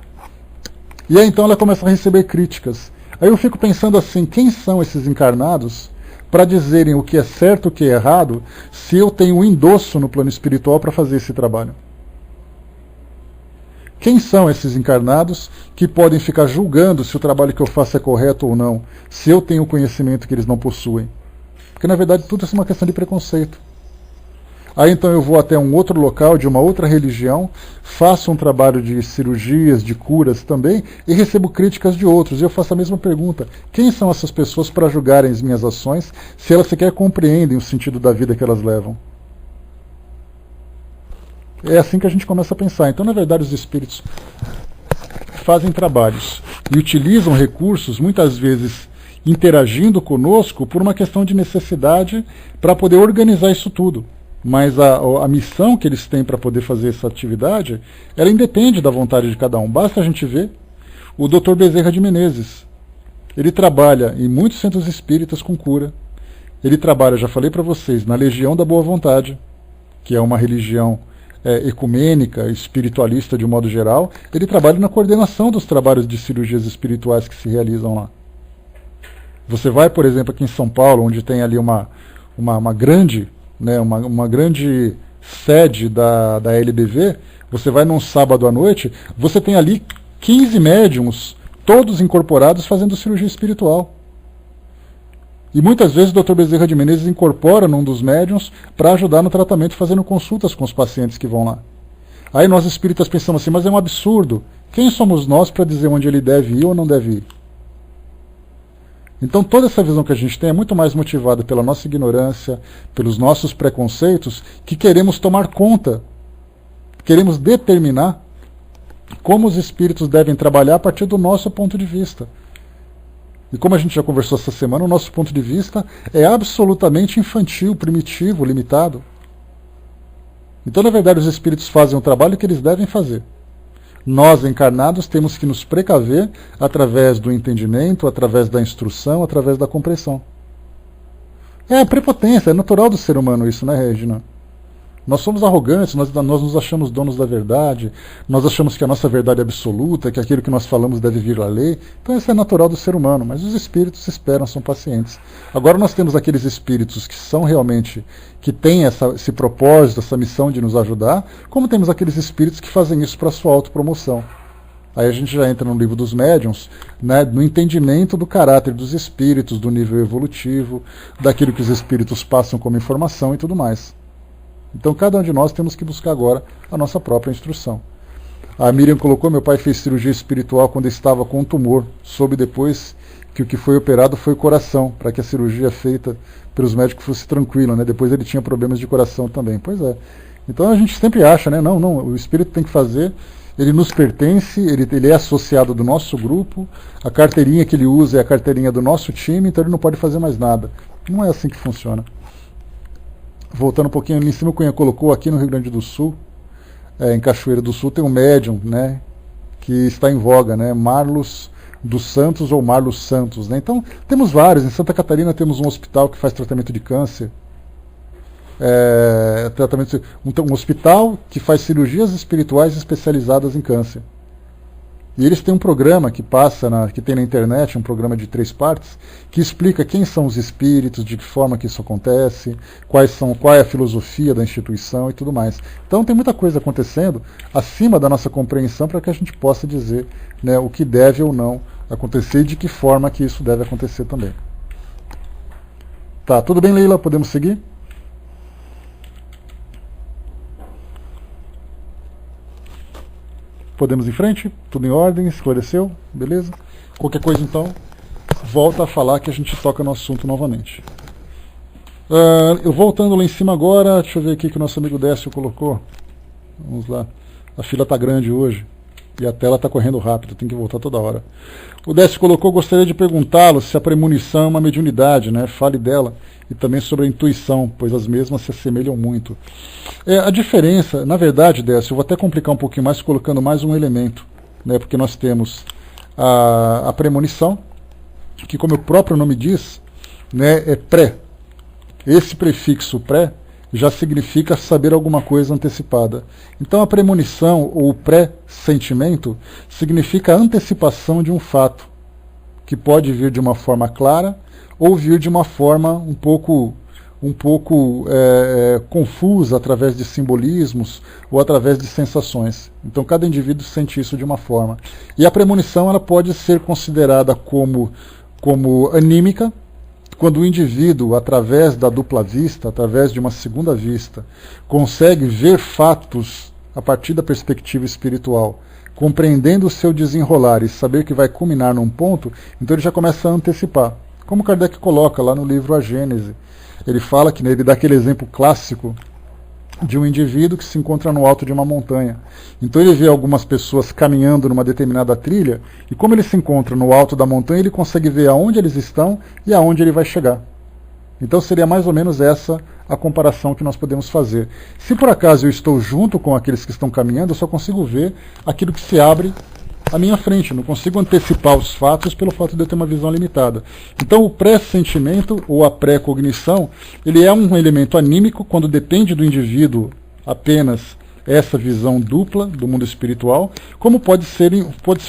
S1: E aí então ela começa a receber críticas. Aí eu fico pensando assim, quem são esses encarnados para dizerem o que é certo e o que é errado, se eu tenho um endosso no plano espiritual para fazer esse trabalho? Quem são esses encarnados que podem ficar julgando se o trabalho que eu faço é correto ou não, se eu tenho o conhecimento que eles não possuem? Porque na verdade tudo isso é uma questão de preconceito. Aí então eu vou até um outro local, de uma outra religião, faço um trabalho de cirurgias, de curas também, e recebo críticas de outros. E eu faço a mesma pergunta: quem são essas pessoas para julgarem as minhas ações, se elas sequer compreendem o sentido da vida que elas levam? É assim que a gente começa a pensar. Então, na verdade, os espíritos fazem trabalhos e utilizam recursos, muitas vezes interagindo conosco, por uma questão de necessidade para poder organizar isso tudo. Mas a missão que eles têm para poder fazer essa atividade, ela independe da vontade de cada um. Basta a gente ver o Dr. Bezerra de Menezes. Ele trabalha em muitos centros espíritas com cura. Ele trabalha, já falei para vocês, na Legião da Boa Vontade, que é uma religião ecumênica, espiritualista de um modo geral. Ele trabalha na coordenação dos trabalhos de cirurgias espirituais que se realizam lá. Você vai, por exemplo, aqui em São Paulo, onde tem ali uma grande, né, uma grande sede da LBV, você vai num sábado à noite, você tem ali 15 médiums, todos incorporados, fazendo cirurgia espiritual. E muitas vezes o Dr. Bezerra de Menezes incorpora num dos médiums para ajudar no tratamento, fazendo consultas com os pacientes que vão lá. Aí nós espíritas pensamos assim, mas é um absurdo. Quem somos nós para dizer onde ele deve ir ou não deve ir? Então toda essa visão que a gente tem é muito mais motivada pela nossa ignorância, pelos nossos preconceitos, que queremos tomar conta, queremos determinar como os espíritos devem trabalhar a partir do nosso ponto de vista. E como a gente já conversou essa semana, o nosso ponto de vista é absolutamente infantil, primitivo, limitado. Então, na verdade, os espíritos fazem o trabalho que eles devem fazer. Nós, encarnados, temos que nos precaver através do entendimento, através da instrução, através da compreensão. É a prepotência, é natural do ser humano isso, né, Regina? Nós somos arrogantes, nós nos achamos donos da verdade, nós achamos que a nossa verdade é absoluta, que aquilo que nós falamos deve vir à lei. Então isso é natural do ser humano, mas os espíritos esperam, são pacientes. Agora nós temos aqueles espíritos que são realmente, que têm esse propósito, essa missão de nos ajudar, como temos aqueles espíritos que fazem isso para a sua autopromoção. Aí a gente já entra no livro dos médiuns, né, no entendimento do caráter dos espíritos, do nível evolutivo, daquilo que os espíritos passam como informação e tudo mais. Então cada um de nós temos que buscar agora a nossa própria instrução. A Miriam colocou: meu pai fez cirurgia espiritual quando estava com um tumor, soube depois que o que foi operado foi o coração, para que a cirurgia feita pelos médicos fosse tranquila, né? Depois ele tinha problemas de coração também. Pois é. Então a gente sempre acha, né? Não, o espírito tem que fazer, ele nos pertence, ele é associado do nosso grupo, a carteirinha que ele usa é a carteirinha do nosso time, então ele não pode fazer mais nada. Não é assim que funciona. Voltando um pouquinho, ali em cima o Cunha colocou, aqui no Rio Grande do Sul, em Cachoeira do Sul, tem um médium, né, que está em voga, né, Marlos dos Santos ou Marlos Santos. Né? Então, temos vários. Em Santa Catarina temos um hospital que faz tratamento de câncer. Um hospital que faz cirurgias espirituais especializadas em câncer. E eles têm um programa que que tem na internet, um programa de 3 partes, que explica quem são os espíritos, de que forma que isso acontece, qual é a filosofia da instituição e tudo mais. Então tem muita coisa acontecendo acima da nossa compreensão para que a gente possa dizer, né, o que deve ou não acontecer e de que forma que isso deve acontecer também. Tá, tudo bem, Leila? Podemos seguir? Podemos ir em frente? Tudo em ordem? Esclareceu? Beleza? Qualquer coisa, então, volta a falar que a gente toca no assunto novamente. Eu voltando lá em cima agora, deixa eu ver aqui o que o nosso amigo Décio colocou. Vamos lá. A fila está grande hoje e a tela está correndo rápido, tem que voltar toda hora. O Décio colocou, gostaria de perguntá-lo se a premonição é uma mediunidade, né? Fale dela. E também sobre a intuição, pois as mesmas se assemelham muito. A diferença, na verdade, Décio, eu vou até complicar um pouquinho mais, colocando mais um elemento, né? Porque nós temos a premonição, que, como o próprio nome diz, né, é pré. Esse prefixo pré já significa saber alguma coisa antecipada. Então a premonição ou pré-sentimento significa a antecipação de um fato, que pode vir de uma forma clara ou vir de uma forma um pouco confusa, através de simbolismos ou através de sensações. Então cada indivíduo sente isso de uma forma. E a premonição ela pode ser considerada como anímica, quando o indivíduo, através da dupla vista, através de uma segunda vista, consegue ver fatos a partir da perspectiva espiritual, compreendendo o seu desenrolar e saber que vai culminar num ponto, então ele já começa a antecipar. Como Kardec coloca lá no livro A Gênese. Ele fala que, né, ele dá aquele exemplo clássico de um indivíduo que se encontra no alto de uma montanha. Então ele vê algumas pessoas caminhando numa determinada trilha, e como ele se encontra no alto da montanha, ele consegue ver aonde eles estão e aonde ele vai chegar. Então seria mais ou menos essa a comparação que nós podemos fazer. Se por acaso eu estou junto com aqueles que estão caminhando, eu só consigo ver aquilo que se abre à minha frente, não consigo antecipar os fatos pelo fato de eu ter uma visão limitada. Então o pré-sentimento ou a pré-cognição, ele é um elemento anímico quando depende do indivíduo apenas essa visão dupla do mundo espiritual, como pode ser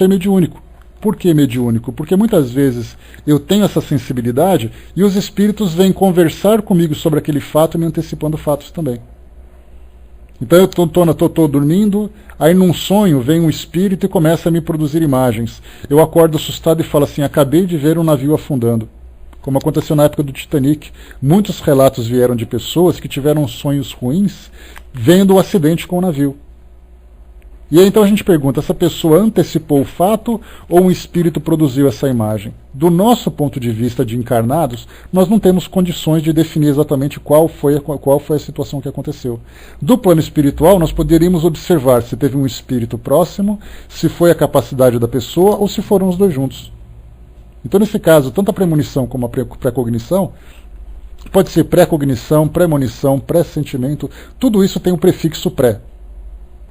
S1: mediúnico. Por que mediúnico? Porque muitas vezes eu tenho essa sensibilidade e os espíritos vêm conversar comigo sobre aquele fato, me antecipando fatos também. Então eu estou dormindo, aí num sonho vem um espírito e começa a me produzir imagens. Eu acordo assustado e falo assim, acabei de ver um navio afundando. Como aconteceu na época do Titanic. Muitos relatos vieram de pessoas que tiveram sonhos ruins vendo o acidente com o navio. E aí então a gente pergunta, essa pessoa antecipou o fato ou um espírito produziu essa imagem? Do nosso ponto de vista de encarnados, nós não temos condições de definir exatamente qual foi a situação que aconteceu. Do plano espiritual, nós poderíamos observar se teve um espírito próximo, se foi a capacidade da pessoa ou se foram os dois juntos. Então nesse caso, tanto a premonição como a pré-cognição, pode ser pré-cognição, premonição, pré-sentimento, tudo isso tem um prefixo pré,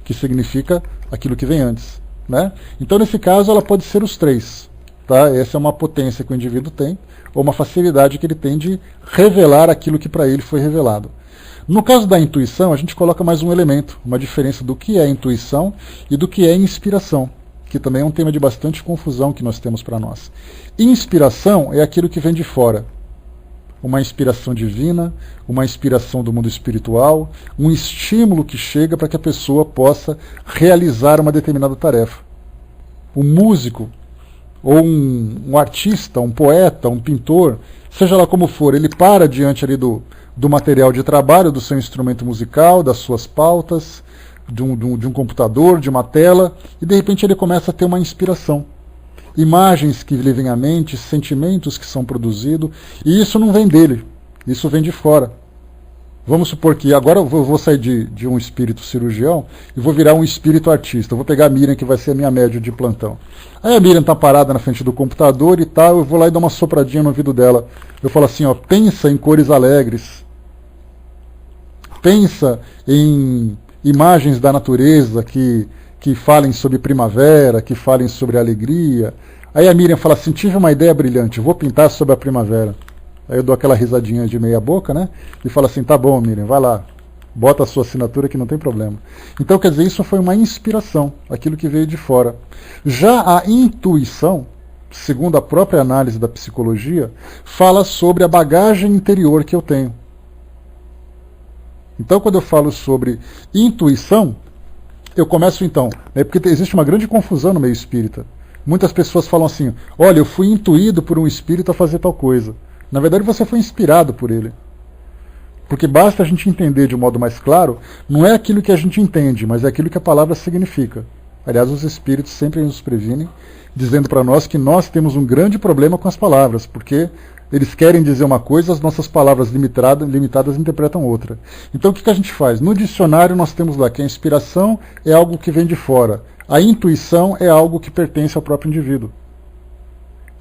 S1: que significa aquilo que vem antes, né? Então, nesse caso, ela pode ser os três, tá? Essa é uma potência que o indivíduo tem, ou uma facilidade que ele tem de revelar aquilo que para ele foi revelado. No caso da intuição, a gente coloca mais um elemento, uma diferença do que é intuição e do que é inspiração, que também é um tema de bastante confusão que nós temos para nós. Inspiração é aquilo que vem de fora. Uma inspiração divina, uma inspiração do mundo espiritual, um estímulo que chega para que a pessoa possa realizar uma determinada tarefa. Um músico, ou um artista, um poeta, um pintor, seja lá como for, ele para diante ali do material de trabalho, do seu instrumento musical, das suas pautas, de um computador, de uma tela, e de repente ele começa a ter uma inspiração. Imagens que lhe vêm à mente, sentimentos que são produzidos, e isso não vem dele, isso vem de fora. Vamos supor que agora eu vou sair de um espírito cirurgião e vou virar um espírito artista. Eu vou pegar a Miriam, que vai ser a minha médium de plantão. Aí a Miriam está parada na frente do computador e tal, eu vou lá e dou uma sopradinha no ouvido dela. Eu falo assim, ó, pensa em cores alegres, pensa em imagens da natureza que falem sobre primavera, que falem sobre alegria. Aí a Miriam fala assim, tive uma ideia brilhante, vou pintar sobre a primavera. Aí eu dou aquela risadinha de meia boca, né? E falo assim, tá bom, Miriam, vai lá. bota a sua assinatura que não tem problema. Então, quer dizer, isso foi uma inspiração, aquilo que veio de fora. Já a intuição, segundo a própria análise da psicologia, fala sobre a bagagem interior que eu tenho. Então, quando eu falo sobre intuição, eu começo então, porque existe uma grande confusão no meio espírita. Muitas pessoas falam assim, olha, eu fui intuído por um espírito a fazer tal coisa. Na verdade, você foi inspirado por ele. Porque basta a gente entender de um modo mais claro, não é aquilo que a gente entende, mas é aquilo que a palavra significa. Aliás, os espíritos sempre nos previnem, dizendo para nós que nós temos um grande problema com as palavras, porque eles querem dizer uma coisa, as nossas palavras limitadas interpretam outra. Então o que a gente faz? No dicionário nós temos lá que a inspiração é algo que vem de fora, a intuição é algo que pertence ao próprio indivíduo.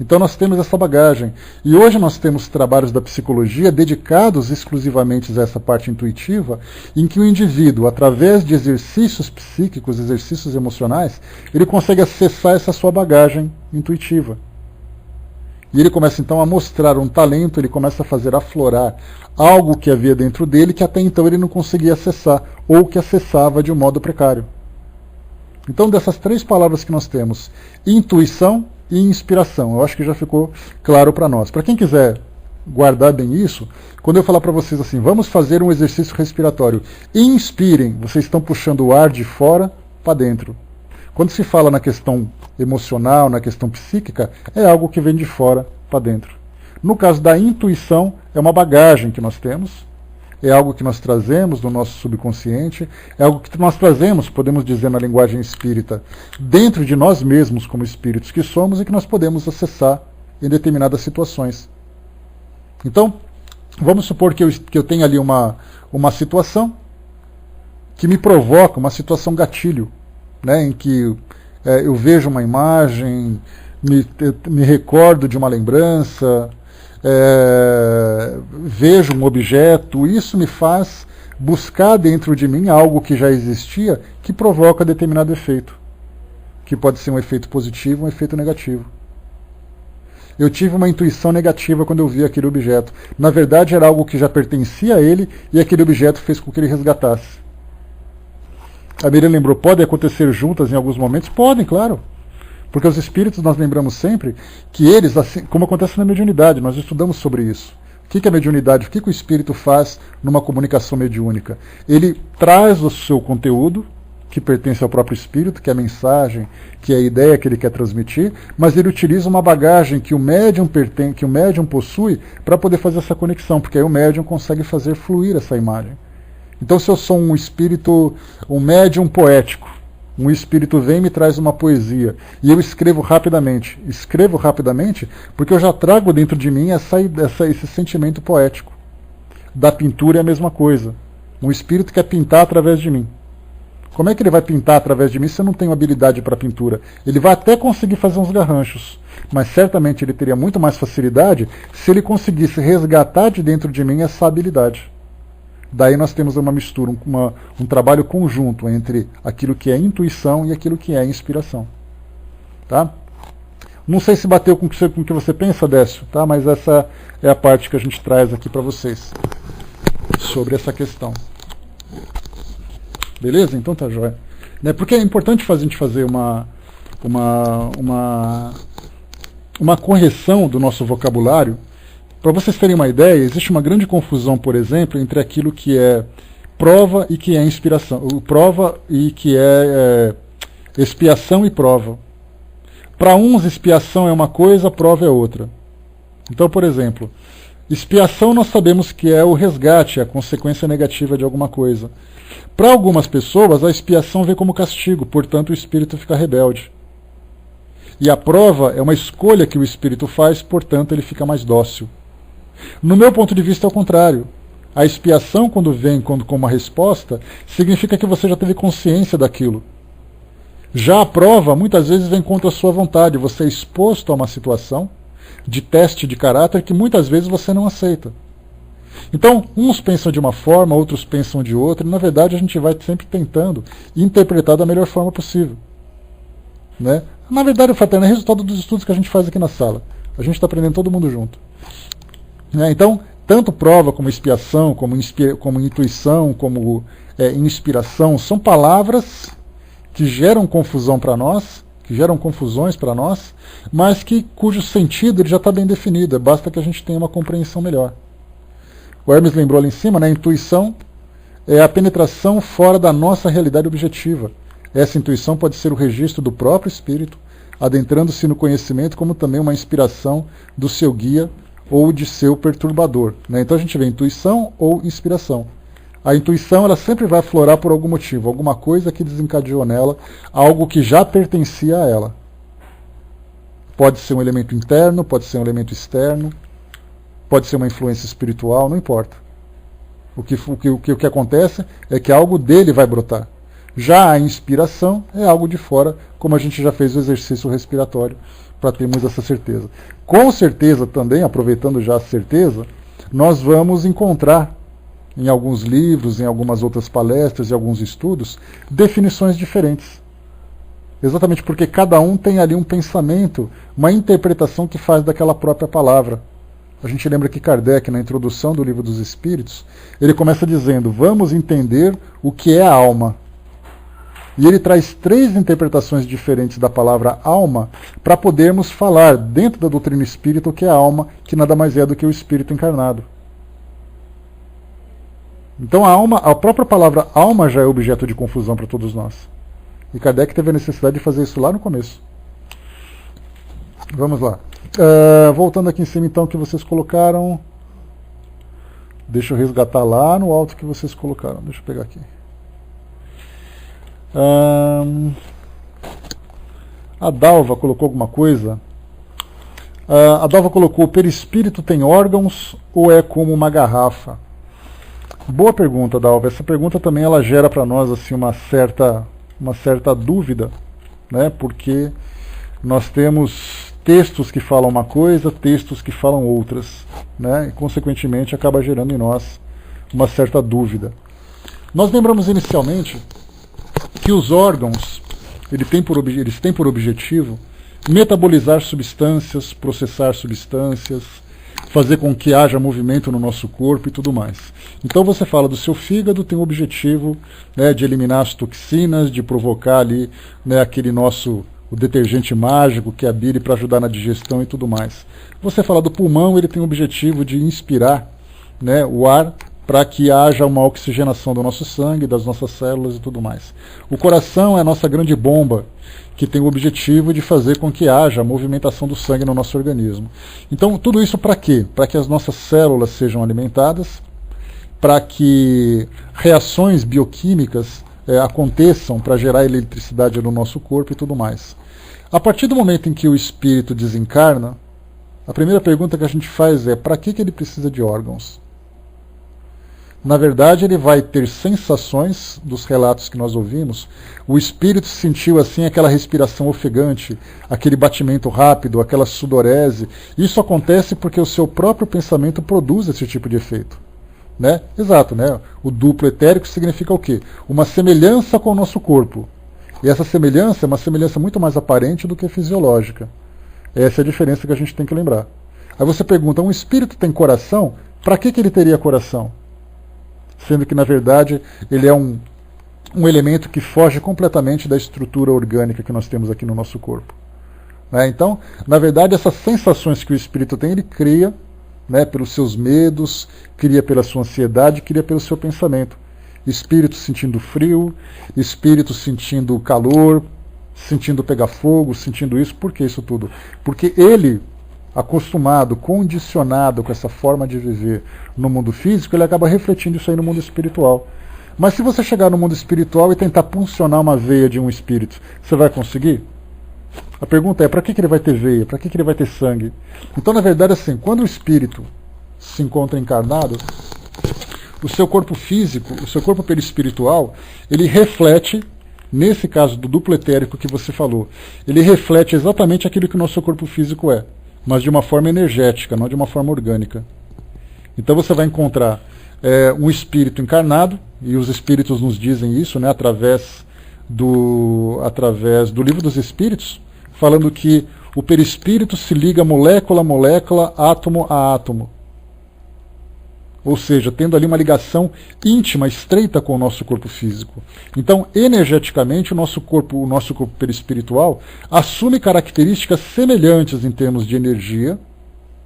S1: Então nós temos essa bagagem. E hoje nós temos trabalhos da psicologia dedicados exclusivamente a essa parte intuitiva, em que o indivíduo, através de exercícios psíquicos, exercícios emocionais, ele consegue acessar essa sua bagagem intuitiva. E ele começa então a mostrar um talento, ele começa a fazer aflorar algo que havia dentro dele que até então ele não conseguia acessar, ou que acessava de um modo precário. Então, dessas três palavras que nós temos, intuição e inspiração, eu acho que já ficou claro para nós. Para quem quiser guardar bem isso, quando eu falar para vocês assim, vamos fazer um exercício respiratório, inspirem, vocês estão puxando o ar de fora para dentro. Quando se fala na questão emocional, na questão psíquica, é algo que vem de fora para dentro. No caso da intuição, é uma bagagem que nós temos, é algo que nós trazemos do nosso subconsciente, é algo que nós trazemos, podemos dizer na linguagem espírita, dentro de nós mesmos como espíritos que somos e que nós podemos acessar em determinadas situações. Então, vamos supor que eu tenha ali uma situação que me provoca, uma situação gatilho, né, em que eu vejo uma imagem, me recordo de uma lembrança, vejo um objeto, isso me faz buscar dentro de mim algo que já existia que provoca determinado efeito, que pode ser um efeito positivo, um efeito negativo. Eu tive uma intuição negativa quando eu vi aquele objeto. Na verdade era algo que já pertencia a ele e aquele objeto fez com que ele resgatasse. A Miriam lembrou, pode acontecer juntas em alguns momentos? Podem, claro. Porque os espíritos, nós lembramos sempre que eles, assim como acontece na mediunidade, nós estudamos sobre isso. O que é mediunidade? O que o espírito faz numa comunicação mediúnica? Ele traz o seu conteúdo, que pertence ao próprio espírito, que é a mensagem, que é a ideia que ele quer transmitir, mas ele utiliza uma bagagem que o médium possui para poder fazer essa conexão, porque aí o médium consegue fazer fluir essa imagem. Então, se eu sou um espírito, um médium poético, um espírito vem e me traz uma poesia, e eu escrevo rapidamente porque eu já trago dentro de mim esse sentimento poético. Da pintura é a mesma coisa. Um espírito quer pintar através de mim. Como é que ele vai pintar através de mim se eu não tenho habilidade para pintura? Ele vai até conseguir fazer uns garranchos, mas certamente ele teria muito mais facilidade se ele conseguisse resgatar de dentro de mim essa habilidade. Daí nós temos uma mistura, um trabalho conjunto entre aquilo que é intuição e aquilo que é inspiração. Tá? Não sei se bateu com o que você pensa, Décio, tá? Mas essa é a parte que a gente traz aqui para vocês sobre essa questão. Beleza? Então tá jóia. Né? Porque é importante a gente fazer uma correção do nosso vocabulário. Para vocês terem uma ideia, existe uma grande confusão, por exemplo, entre aquilo que é prova e que é inspiração. Prova e que é expiação e prova. Para uns, expiação é uma coisa, prova é outra. Então, por exemplo, expiação nós sabemos que é o resgate, a consequência negativa de alguma coisa. Para algumas pessoas, a expiação vem como castigo, portanto o espírito fica rebelde. E a prova é uma escolha que o espírito faz, portanto ele fica mais dócil. No meu ponto de vista é o contrário. A expiação, quando vem como uma resposta, significa que você já teve consciência daquilo. Já a prova, muitas vezes, vem contra a sua vontade. Você é exposto a uma situação de teste de caráter que muitas vezes você não aceita. Então, uns pensam de uma forma, outros pensam de outra, e na verdade a gente vai sempre tentando interpretar da melhor forma possível. Né? Na verdade, o fraterno é resultado dos estudos que a gente faz aqui na sala. A gente está aprendendo todo mundo junto. Então, tanto prova como expiação, como intuição, como inspiração, são palavras que geram confusão para nós, que geram confusões para nós, mas cujo sentido ele já está bem definido, basta que a gente tenha uma compreensão melhor. O Hermes lembrou ali em cima, né, a intuição é a penetração fora da nossa realidade objetiva. Essa intuição pode ser o registro do próprio espírito, adentrando-se no conhecimento, como também uma inspiração do seu guia ou de seu perturbador. Né? Então a gente vê intuição ou inspiração. A intuição ela sempre vai aflorar por algum motivo, alguma coisa que desencadeou nela, algo que já pertencia a ela. Pode ser um elemento interno, pode ser um elemento externo, pode ser uma influência espiritual, não importa. O que acontece é que algo dele vai brotar. Já a inspiração é algo de fora, como a gente já fez o exercício respiratório, para termos essa certeza. Com certeza também, aproveitando já a certeza, nós vamos encontrar em alguns livros, em algumas outras palestras e alguns estudos, definições diferentes. Exatamente porque cada um tem ali um pensamento, uma interpretação que faz daquela própria palavra. A gente lembra que Kardec, na introdução do Livro dos Espíritos, ele começa dizendo, vamos entender o que é a alma. E ele traz 3 interpretações diferentes da palavra alma para podermos falar dentro da doutrina espírita o que é a alma, que nada mais é do que o espírito encarnado. Então a própria palavra alma já é objeto de confusão para todos nós. E Kardec teve a necessidade de fazer isso lá no começo. Vamos lá. Voltando aqui em cima então que vocês colocaram. Deixa eu resgatar lá no alto que vocês colocaram. Deixa eu pegar aqui. A Dalva colocou alguma coisa. A Dalva colocou: o perispírito tem órgãos ou é como uma garrafa? Boa pergunta, Dalva. Essa pergunta também ela gera para nós assim, uma certa dúvida, né? Porque nós temos textos que falam uma coisa, textos que falam outras, né? E consequentemente acaba gerando em nós uma certa dúvida. Nós lembramos inicialmente que os órgãos eles têm por objetivo metabolizar substâncias, processar substâncias, fazer com que haja movimento no nosso corpo e tudo mais. Então você fala do seu fígado, tem o objetivo, né, de eliminar as toxinas, de provocar ali, né, o detergente mágico, que é a bile, para ajudar na digestão e tudo mais. Você fala do pulmão, ele tem o objetivo de inspirar, né, o ar para que haja uma oxigenação do nosso sangue, das nossas células e tudo mais. O coração é a nossa grande bomba, que tem o objetivo de fazer com que haja a movimentação do sangue no nosso organismo. Então, tudo isso para quê? Para que as nossas células sejam alimentadas, para que reações bioquímicas aconteçam para gerar eletricidade no nosso corpo e tudo mais. A partir do momento em que o espírito desencarna, a primeira pergunta que a gente faz é: para que ele precisa de órgãos? Na verdade, ele vai ter sensações dos relatos que nós ouvimos. O espírito sentiu assim aquela respiração ofegante, aquele batimento rápido, aquela sudorese. Isso acontece porque o seu próprio pensamento produz esse tipo de efeito. Né? Exato, né? O duplo etérico significa o quê? Uma semelhança com o nosso corpo. E essa semelhança é uma semelhança muito mais aparente do que fisiológica. Essa é a diferença que a gente tem que lembrar. Aí você pergunta: um espírito tem coração? Para que ele teria coração? Sendo que, na verdade, ele é um elemento que foge completamente da estrutura orgânica que nós temos aqui no nosso corpo. Né? Então, na verdade, essas sensações que o espírito tem, ele cria, né, pelos seus medos, cria pela sua ansiedade, cria pelo seu pensamento. Espírito sentindo frio, espírito sentindo calor, sentindo pegar fogo, sentindo isso. Por que isso tudo? Porque ele, acostumado, condicionado com essa forma de viver no mundo físico, ele acaba refletindo isso aí no mundo espiritual. Mas se você chegar no mundo espiritual e tentar puncionar uma veia de um espírito, você vai conseguir? A pergunta é: para que ele vai ter veia? Para que ele vai ter sangue? Então, na verdade, assim, quando o espírito se encontra encarnado, o seu corpo físico, o seu corpo perispiritual, ele reflete, nesse caso do duplo etérico que você falou, ele reflete exatamente aquilo que o nosso corpo físico é, mas de uma forma energética, não de uma forma orgânica. Então você vai encontrar um espírito encarnado, e os espíritos nos dizem isso, né, através do Livro dos Espíritos, falando que o perispírito se liga molécula a molécula, átomo a átomo. ou seja, tendo ali uma ligação íntima, estreita com o nosso corpo físico. Então, energeticamente, o nosso corpo perispiritual assume características semelhantes em termos de energia,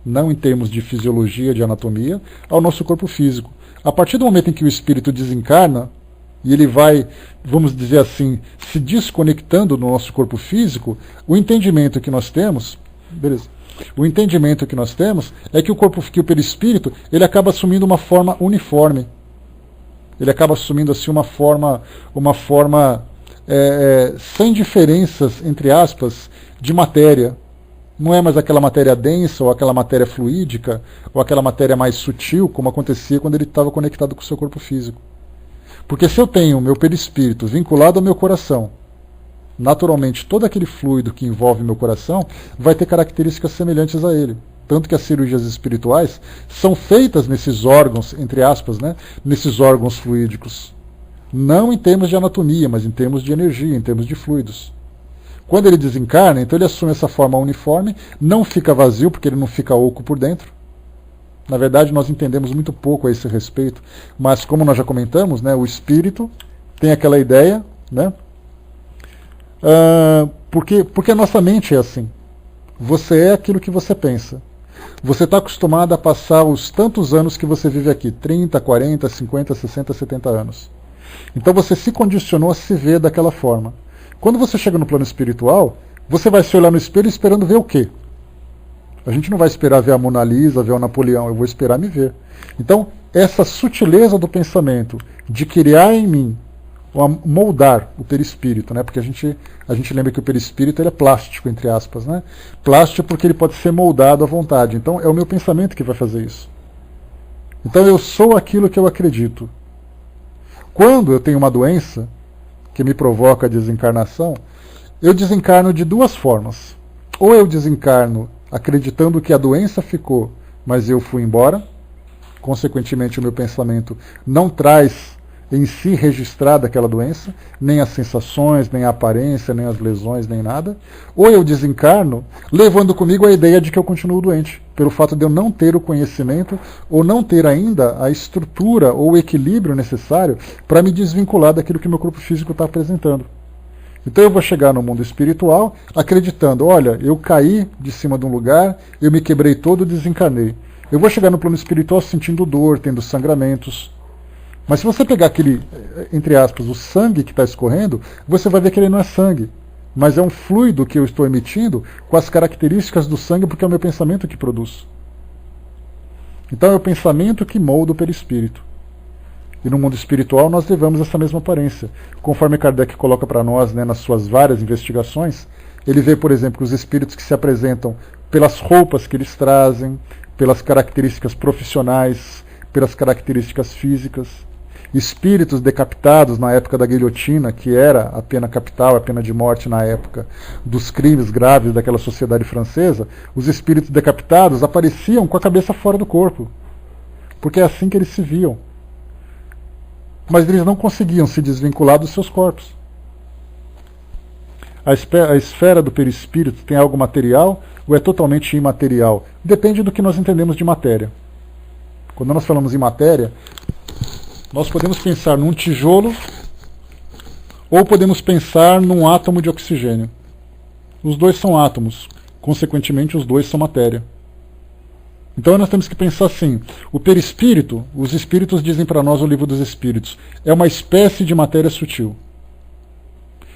S1: não em termos de fisiologia, de anatomia, ao nosso corpo físico. A partir do momento em que o espírito desencarna, e ele vai, vamos dizer assim, se desconectando do nosso corpo físico, o entendimento que nós temos, beleza? O entendimento que nós temos é que o perispírito, ele acaba assumindo uma forma uniforme. Ele acaba assumindo assim uma forma sem diferenças, entre aspas, de matéria. Não é mais aquela matéria densa, ou aquela matéria fluídica, ou aquela matéria mais sutil, como acontecia quando ele estava conectado com o seu corpo físico. Porque se eu tenho o meu perispírito vinculado ao meu coração, naturalmente todo aquele fluido que envolve meu coração vai ter características semelhantes a ele. Tanto que as cirurgias espirituais são feitas nesses órgãos, entre aspas, né, nesses órgãos fluídicos. Não em termos de anatomia, mas em termos de energia, em termos de fluidos. Quando ele desencarna, então ele assume essa forma uniforme, não fica vazio, porque ele não fica oco por dentro. Na verdade, nós entendemos muito pouco a esse respeito, mas como nós já comentamos, né, o espírito tem aquela ideia, né, porque a nossa mente é assim. Você é aquilo que você pensa. Você está acostumado a passar os tantos anos que você vive aqui, 30, 40, 50, 60, 70 anos. Então você se condicionou a se ver daquela forma. Quando você chega no plano espiritual, você vai se olhar no espelho esperando ver o quê? A gente não vai esperar ver a Mona Lisa, ver o Napoleão, eu vou esperar me ver. Então, essa sutileza do pensamento, de criar em mim, moldar o perispírito, né? Porque a gente lembra que o perispírito ele é plástico, entre aspas, né? Plástico porque ele pode ser moldado à vontade. Então é o meu pensamento que vai fazer isso. Então eu sou aquilo que eu acredito. Quando eu tenho uma doença que me provoca a desencarnação, eu desencarno de duas formas. Ou eu desencarno acreditando que a doença ficou, mas eu fui embora, consequentemente o meu pensamento não traz em si registrada aquela doença, nem as sensações, nem a aparência, nem as lesões, nem nada. Ou eu desencarno levando comigo a ideia de que eu continuo doente, pelo fato de eu não ter o conhecimento ou não ter ainda a estrutura ou o equilíbrio necessário para me desvincular daquilo que meu corpo físico está apresentando. Então eu vou chegar no mundo espiritual acreditando, olha, eu caí de cima de um lugar, eu me quebrei todo e desencarnei. Eu vou chegar no plano espiritual sentindo dor, tendo sangramentos. Mas se você pegar aquele, entre aspas, o sangue que está escorrendo, você vai ver que ele não é sangue, mas é um fluido que eu estou emitindo com as características do sangue, porque é o meu pensamento que produz. Então é o pensamento que molda o perispírito. E no mundo espiritual nós levamos essa mesma aparência. Conforme Kardec coloca para nós, né, nas suas várias investigações, ele vê, por exemplo, que os espíritos que se apresentam pelas roupas que eles trazem, pelas características profissionais, pelas características físicas. Espíritos decapitados na época da guilhotina, que era a pena capital, a pena de morte na época dos crimes graves daquela sociedade francesa, os espíritos decapitados apareciam com a cabeça fora do corpo, porque é assim que eles se viam. Mas eles não conseguiam se desvincular dos seus corpos. A esfera do perispírito tem algo material ou é totalmente imaterial? Depende do que nós entendemos de matéria. Quando nós falamos em matéria, nós podemos pensar num tijolo ou podemos pensar num átomo de oxigênio. Os dois são átomos, consequentemente os dois são matéria. Então nós temos que pensar assim, o perispírito, os espíritos dizem para nós o livro dos espíritos, é uma espécie de matéria sutil.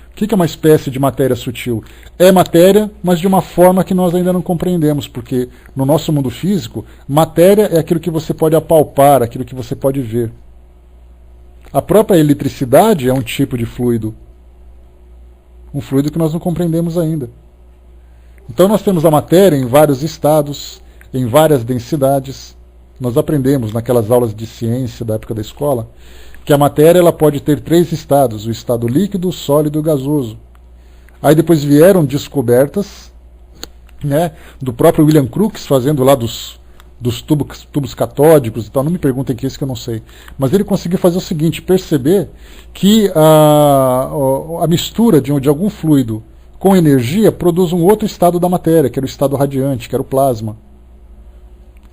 S1: O que é uma espécie de matéria sutil? É matéria, mas de uma forma que nós ainda não compreendemos, porque no nosso mundo físico, matéria é aquilo que você pode apalpar, aquilo que você pode ver. A própria eletricidade é um tipo de fluido. Um fluido que nós não compreendemos ainda. Então nós temos a matéria em vários estados, em várias densidades. Nós aprendemos naquelas aulas de ciência da época da escola que a matéria ela pode ter 3 estados, o estado líquido, sólido e gasoso. Aí depois vieram descobertas, né, do próprio William Crookes, fazendo lá dos tubos catódicos e tal, não me perguntem que isso que eu não sei. Mas ele conseguiu fazer o seguinte, perceber que a mistura de algum fluido com energia produz um outro estado da matéria, que era o estado radiante, que era o plasma.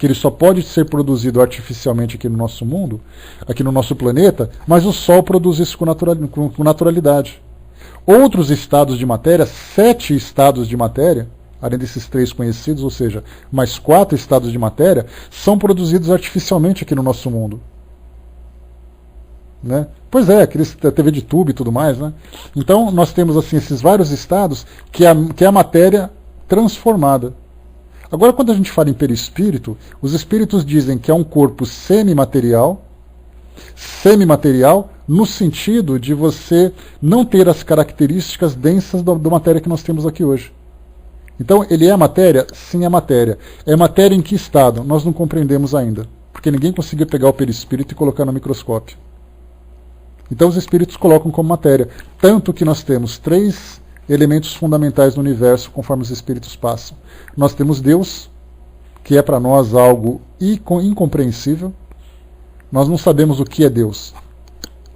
S1: que ele só pode ser produzido artificialmente aqui no nosso mundo, aqui no nosso planeta, mas o Sol produz isso com naturalidade. Outros estados de matéria, 7 estados de matéria, além desses 3 conhecidos, ou seja, mais 4 estados de matéria, são produzidos artificialmente aqui no nosso mundo. Né? Pois é, aqueles TV de tubo e tudo mais. Né? Então nós temos assim esses vários estados que é a matéria transformada. Agora, quando a gente fala em perispírito, os espíritos dizem que é um corpo semimaterial no sentido de você não ter as características densas da matéria que nós temos aqui hoje. Então, ele é matéria? Sim, é matéria. É matéria em que estado? Nós não compreendemos ainda, porque ninguém conseguiu pegar o perispírito e colocar no microscópio. Então, os espíritos colocam como matéria. Tanto que nós temos 3 elementos fundamentais no universo, conforme os espíritos passam. Nós temos Deus, que é para nós algo incompreensível. Nós não sabemos o que é Deus.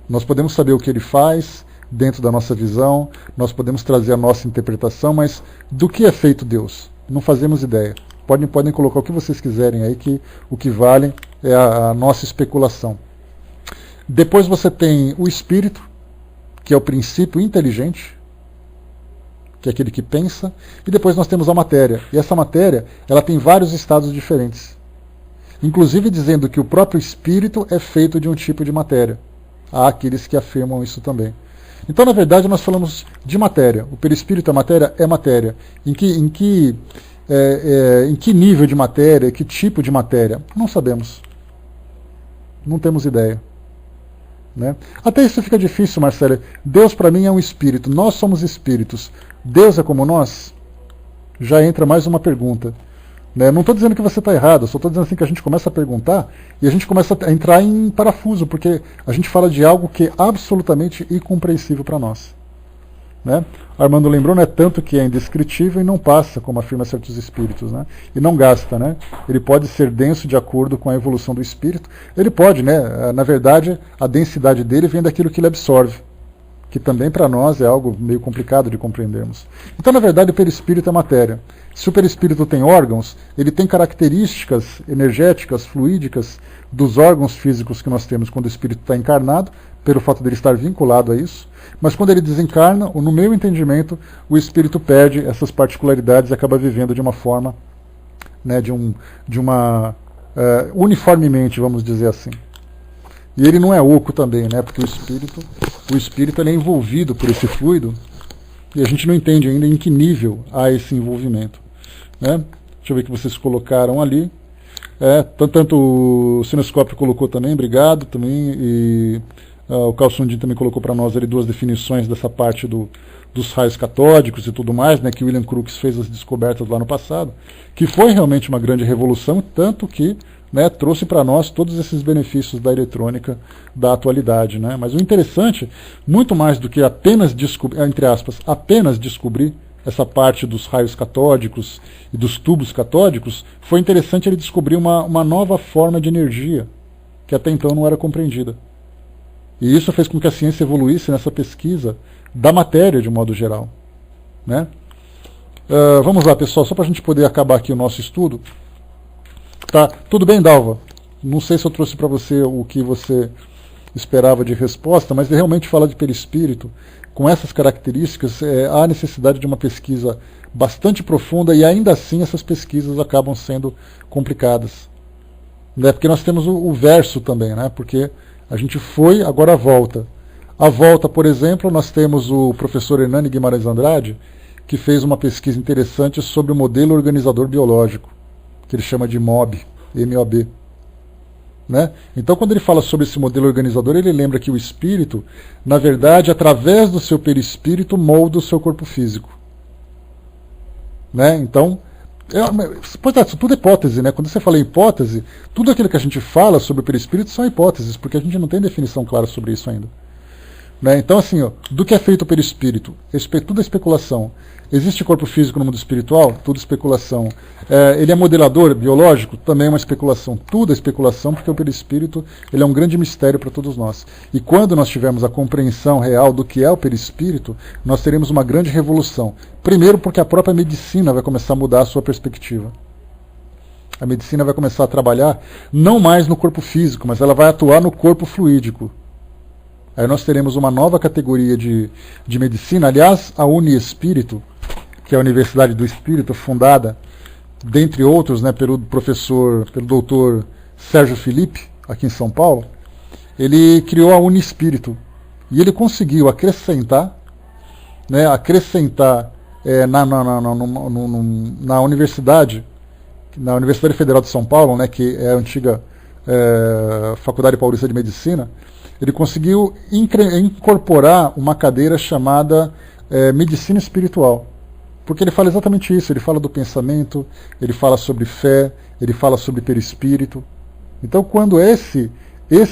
S1: Nós podemos saber o que ele faz dentro da nossa visão, nós podemos trazer a nossa interpretação, mas do que é feito Deus? Não fazemos ideia. Podem colocar o que vocês quiserem aí, que o que vale é a nossa especulação. Depois você tem o espírito, que é o princípio inteligente, que é aquele que pensa, e depois nós temos a matéria. E essa matéria, ela tem vários estados diferentes. Inclusive dizendo que o próprio espírito é feito de um tipo de matéria. Há aqueles que afirmam isso também. Então, na verdade, nós falamos de matéria. O perispírito é matéria? É matéria. Em que nível de matéria, que tipo de matéria? Não sabemos. Não temos ideia. Né? Até isso fica difícil, Marcelo. Deus para mim é um espírito. Nós somos espíritos. Deus é como nós? Já entra mais uma pergunta. Né? Não estou dizendo que você está errado, só estou dizendo assim que a gente começa a perguntar e a gente começa a entrar em parafuso, porque a gente fala de algo que é absolutamente incompreensível para nós. Né? Armando lembrou, né, tanto que é indescritível e não passa, como afirma certos espíritos, né? E não gasta. Né? Ele pode ser denso de acordo com a evolução do espírito. Ele pode, né? Na verdade, a densidade dele vem daquilo que ele absorve, que também para nós é algo meio complicado de compreendermos. Então, na verdade, o perispírito é matéria. Se o perispírito tem órgãos, ele tem características energéticas, fluídicas, dos órgãos físicos que nós temos quando o espírito está encarnado, pelo fato dele estar vinculado a isso. Mas quando ele desencarna, no meu entendimento, o espírito perde essas particularidades e acaba vivendo de uma forma, né, uniformemente, vamos dizer assim. E ele não é oco também, né, porque o espírito ele é envolvido por esse fluido e a gente não entende ainda em que nível há esse envolvimento. Né? Deixa eu ver o que vocês colocaram ali. Tanto o Cinescópio colocou também, obrigado também, e o Carl Sundin também colocou para nós ali 2 definições dessa parte dos raios catódicos e tudo mais, né, que William Crookes fez as descobertas lá no passado, que foi realmente uma grande revolução, tanto que, né, trouxe para nós todos esses benefícios da eletrônica da atualidade. Né? Mas o interessante, muito mais do que apenas descobrir, entre aspas, apenas descobrir essa parte dos raios catódicos e dos tubos catódicos, foi interessante ele descobrir uma nova forma de energia, que até então não era compreendida. E isso fez com que a ciência evoluísse nessa pesquisa da matéria, de modo geral. Né? Vamos lá, pessoal, só para a gente poder acabar aqui o nosso estudo. Tá, tudo bem, Dalva? Não sei se eu trouxe para você o que você esperava de resposta, mas realmente falar de perispírito, com essas características, há necessidade de uma pesquisa bastante profunda e ainda assim essas pesquisas acabam sendo complicadas. Né? Porque nós temos o verso também, né? Porque a gente foi, agora volta. A volta, por exemplo, nós temos o professor Hernani Guimarães Andrade, que fez uma pesquisa interessante sobre o modelo organizador biológico, que ele chama de MOB, M-O-B. Né? Então, quando ele fala sobre esse modelo organizador, ele lembra que o espírito, na verdade, através do seu perispírito, molda o seu corpo físico. Né? Então, tudo é hipótese. Né? Quando você fala em hipótese, tudo aquilo que a gente fala sobre o perispírito são hipóteses, porque a gente não tem definição clara sobre isso ainda. Né? Então, assim, do que é feito o perispírito? Tudo é especulação. Existe corpo físico no mundo espiritual? Tudo especulação. Ele é modelador biológico? Também é uma especulação. Tudo é especulação, porque o perispírito ele é um grande mistério para todos nós. E quando nós tivermos a compreensão real do que é o perispírito, nós teremos uma grande revolução. Primeiro, porque a própria medicina vai começar a mudar a sua perspectiva. A medicina vai começar a trabalhar não mais no corpo físico, mas ela vai atuar no corpo fluídico. Aí nós teremos uma nova categoria de medicina. Aliás, a Uniespírito, que é a Universidade do Espírito, fundada, dentre outros, né, pelo doutor Sérgio Felipe, aqui em São Paulo, ele criou a Uniespírito. E ele conseguiu acrescentar na Universidade Federal de São Paulo, né, que é a antiga Faculdade Paulista de Medicina, ele conseguiu incorporar uma cadeira chamada Medicina Espiritual. Porque ele fala exatamente isso, ele fala do pensamento, ele fala sobre fé, ele fala sobre perispírito. Então, quando esse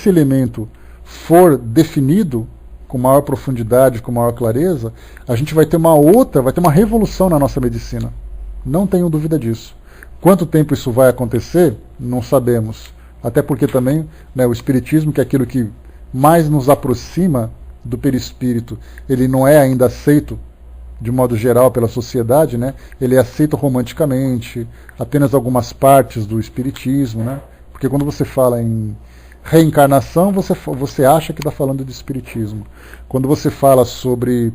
S1: elemento for definido com maior profundidade, com maior clareza, a gente vai ter uma revolução na nossa medicina. Não tenho dúvida disso. Quanto tempo isso vai acontecer, não sabemos. Até porque também, né, o Espiritismo, que é aquilo que mais nos aproxima do perispírito, ele não é ainda aceito de modo geral pela sociedade, né? Ele é aceito romanticamente, apenas algumas partes do espiritismo, né? Porque quando você fala em reencarnação, você acha que está falando de espiritismo. Quando você fala sobre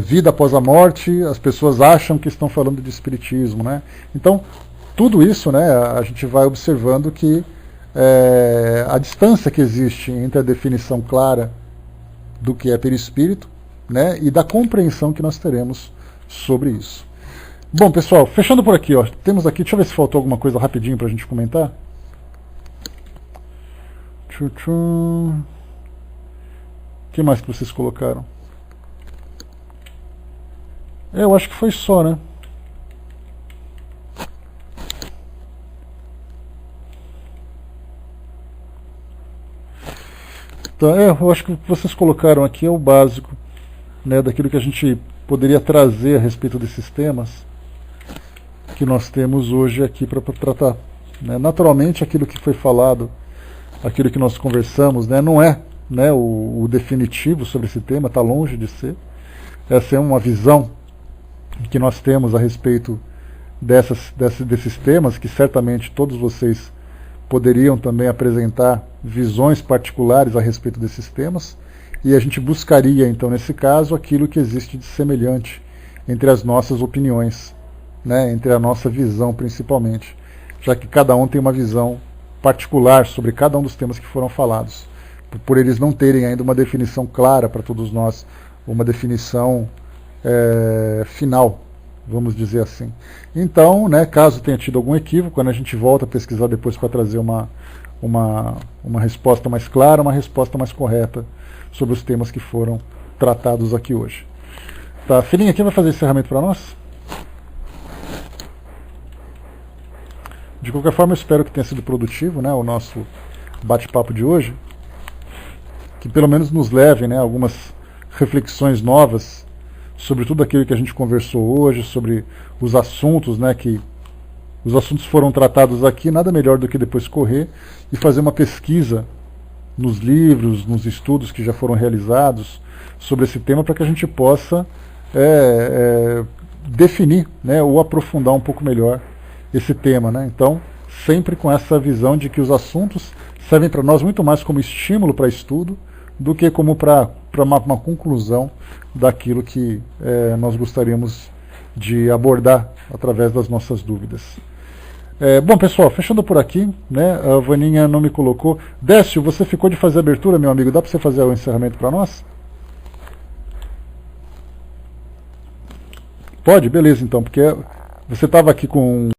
S1: vida após a morte, as pessoas acham que estão falando de espiritismo, né? Então, tudo isso, né, a gente vai observando que a distância que existe entre a definição clara do que é perispírito, né, e da compreensão que nós teremos sobre isso. Bom, pessoal, fechando por aqui, ó, temos aqui, deixa eu ver se faltou alguma coisa rapidinho para a gente comentar. O que mais que vocês colocaram? Eu acho que foi só, né? Então, eu acho que o que vocês colocaram aqui é o básico, né, daquilo que a gente poderia trazer a respeito desses temas que nós temos hoje aqui para tratar. Né? Naturalmente, aquilo que foi falado, aquilo que nós conversamos, né, não é, né, o definitivo sobre esse tema, está longe de ser. Essa é uma visão que nós temos a respeito desses temas, que certamente todos vocês poderiam também apresentar visões particulares a respeito desses temas, e a gente buscaria, então, nesse caso, aquilo que existe de semelhante entre as nossas opiniões, né, entre a nossa visão, principalmente, já que cada um tem uma visão particular sobre cada um dos temas que foram falados, por eles não terem ainda uma definição clara para todos nós, uma definição final, vamos dizer assim. Então, né, caso tenha tido algum equívoco, quando a gente volta a pesquisar depois para trazer uma resposta mais clara, uma resposta mais correta sobre os temas que foram tratados aqui hoje. Tá, filhinha, quem vai fazer encerramento para nós? De qualquer forma, eu espero que tenha sido produtivo, né, o nosso bate-papo de hoje, que pelo menos nos leve, né, algumas reflexões novas sobre tudo aquilo que a gente conversou hoje, sobre os assuntos, né, que os assuntos foram tratados aqui, nada melhor do que depois correr e fazer uma pesquisa nos livros, nos estudos que já foram realizados sobre esse tema, para que a gente possa definir, né, ou aprofundar um pouco melhor esse tema, né? Então, sempre com essa visão de que os assuntos servem para nós muito mais como estímulo para estudo do que como para uma conclusão daquilo que nós gostaríamos de abordar através das nossas dúvidas. Bom, pessoal, fechando por aqui, né, a Vaninha não me colocou. Décio, você ficou de fazer a abertura, meu amigo, dá para você fazer o encerramento para nós? Pode? Beleza, então, porque você estava aqui com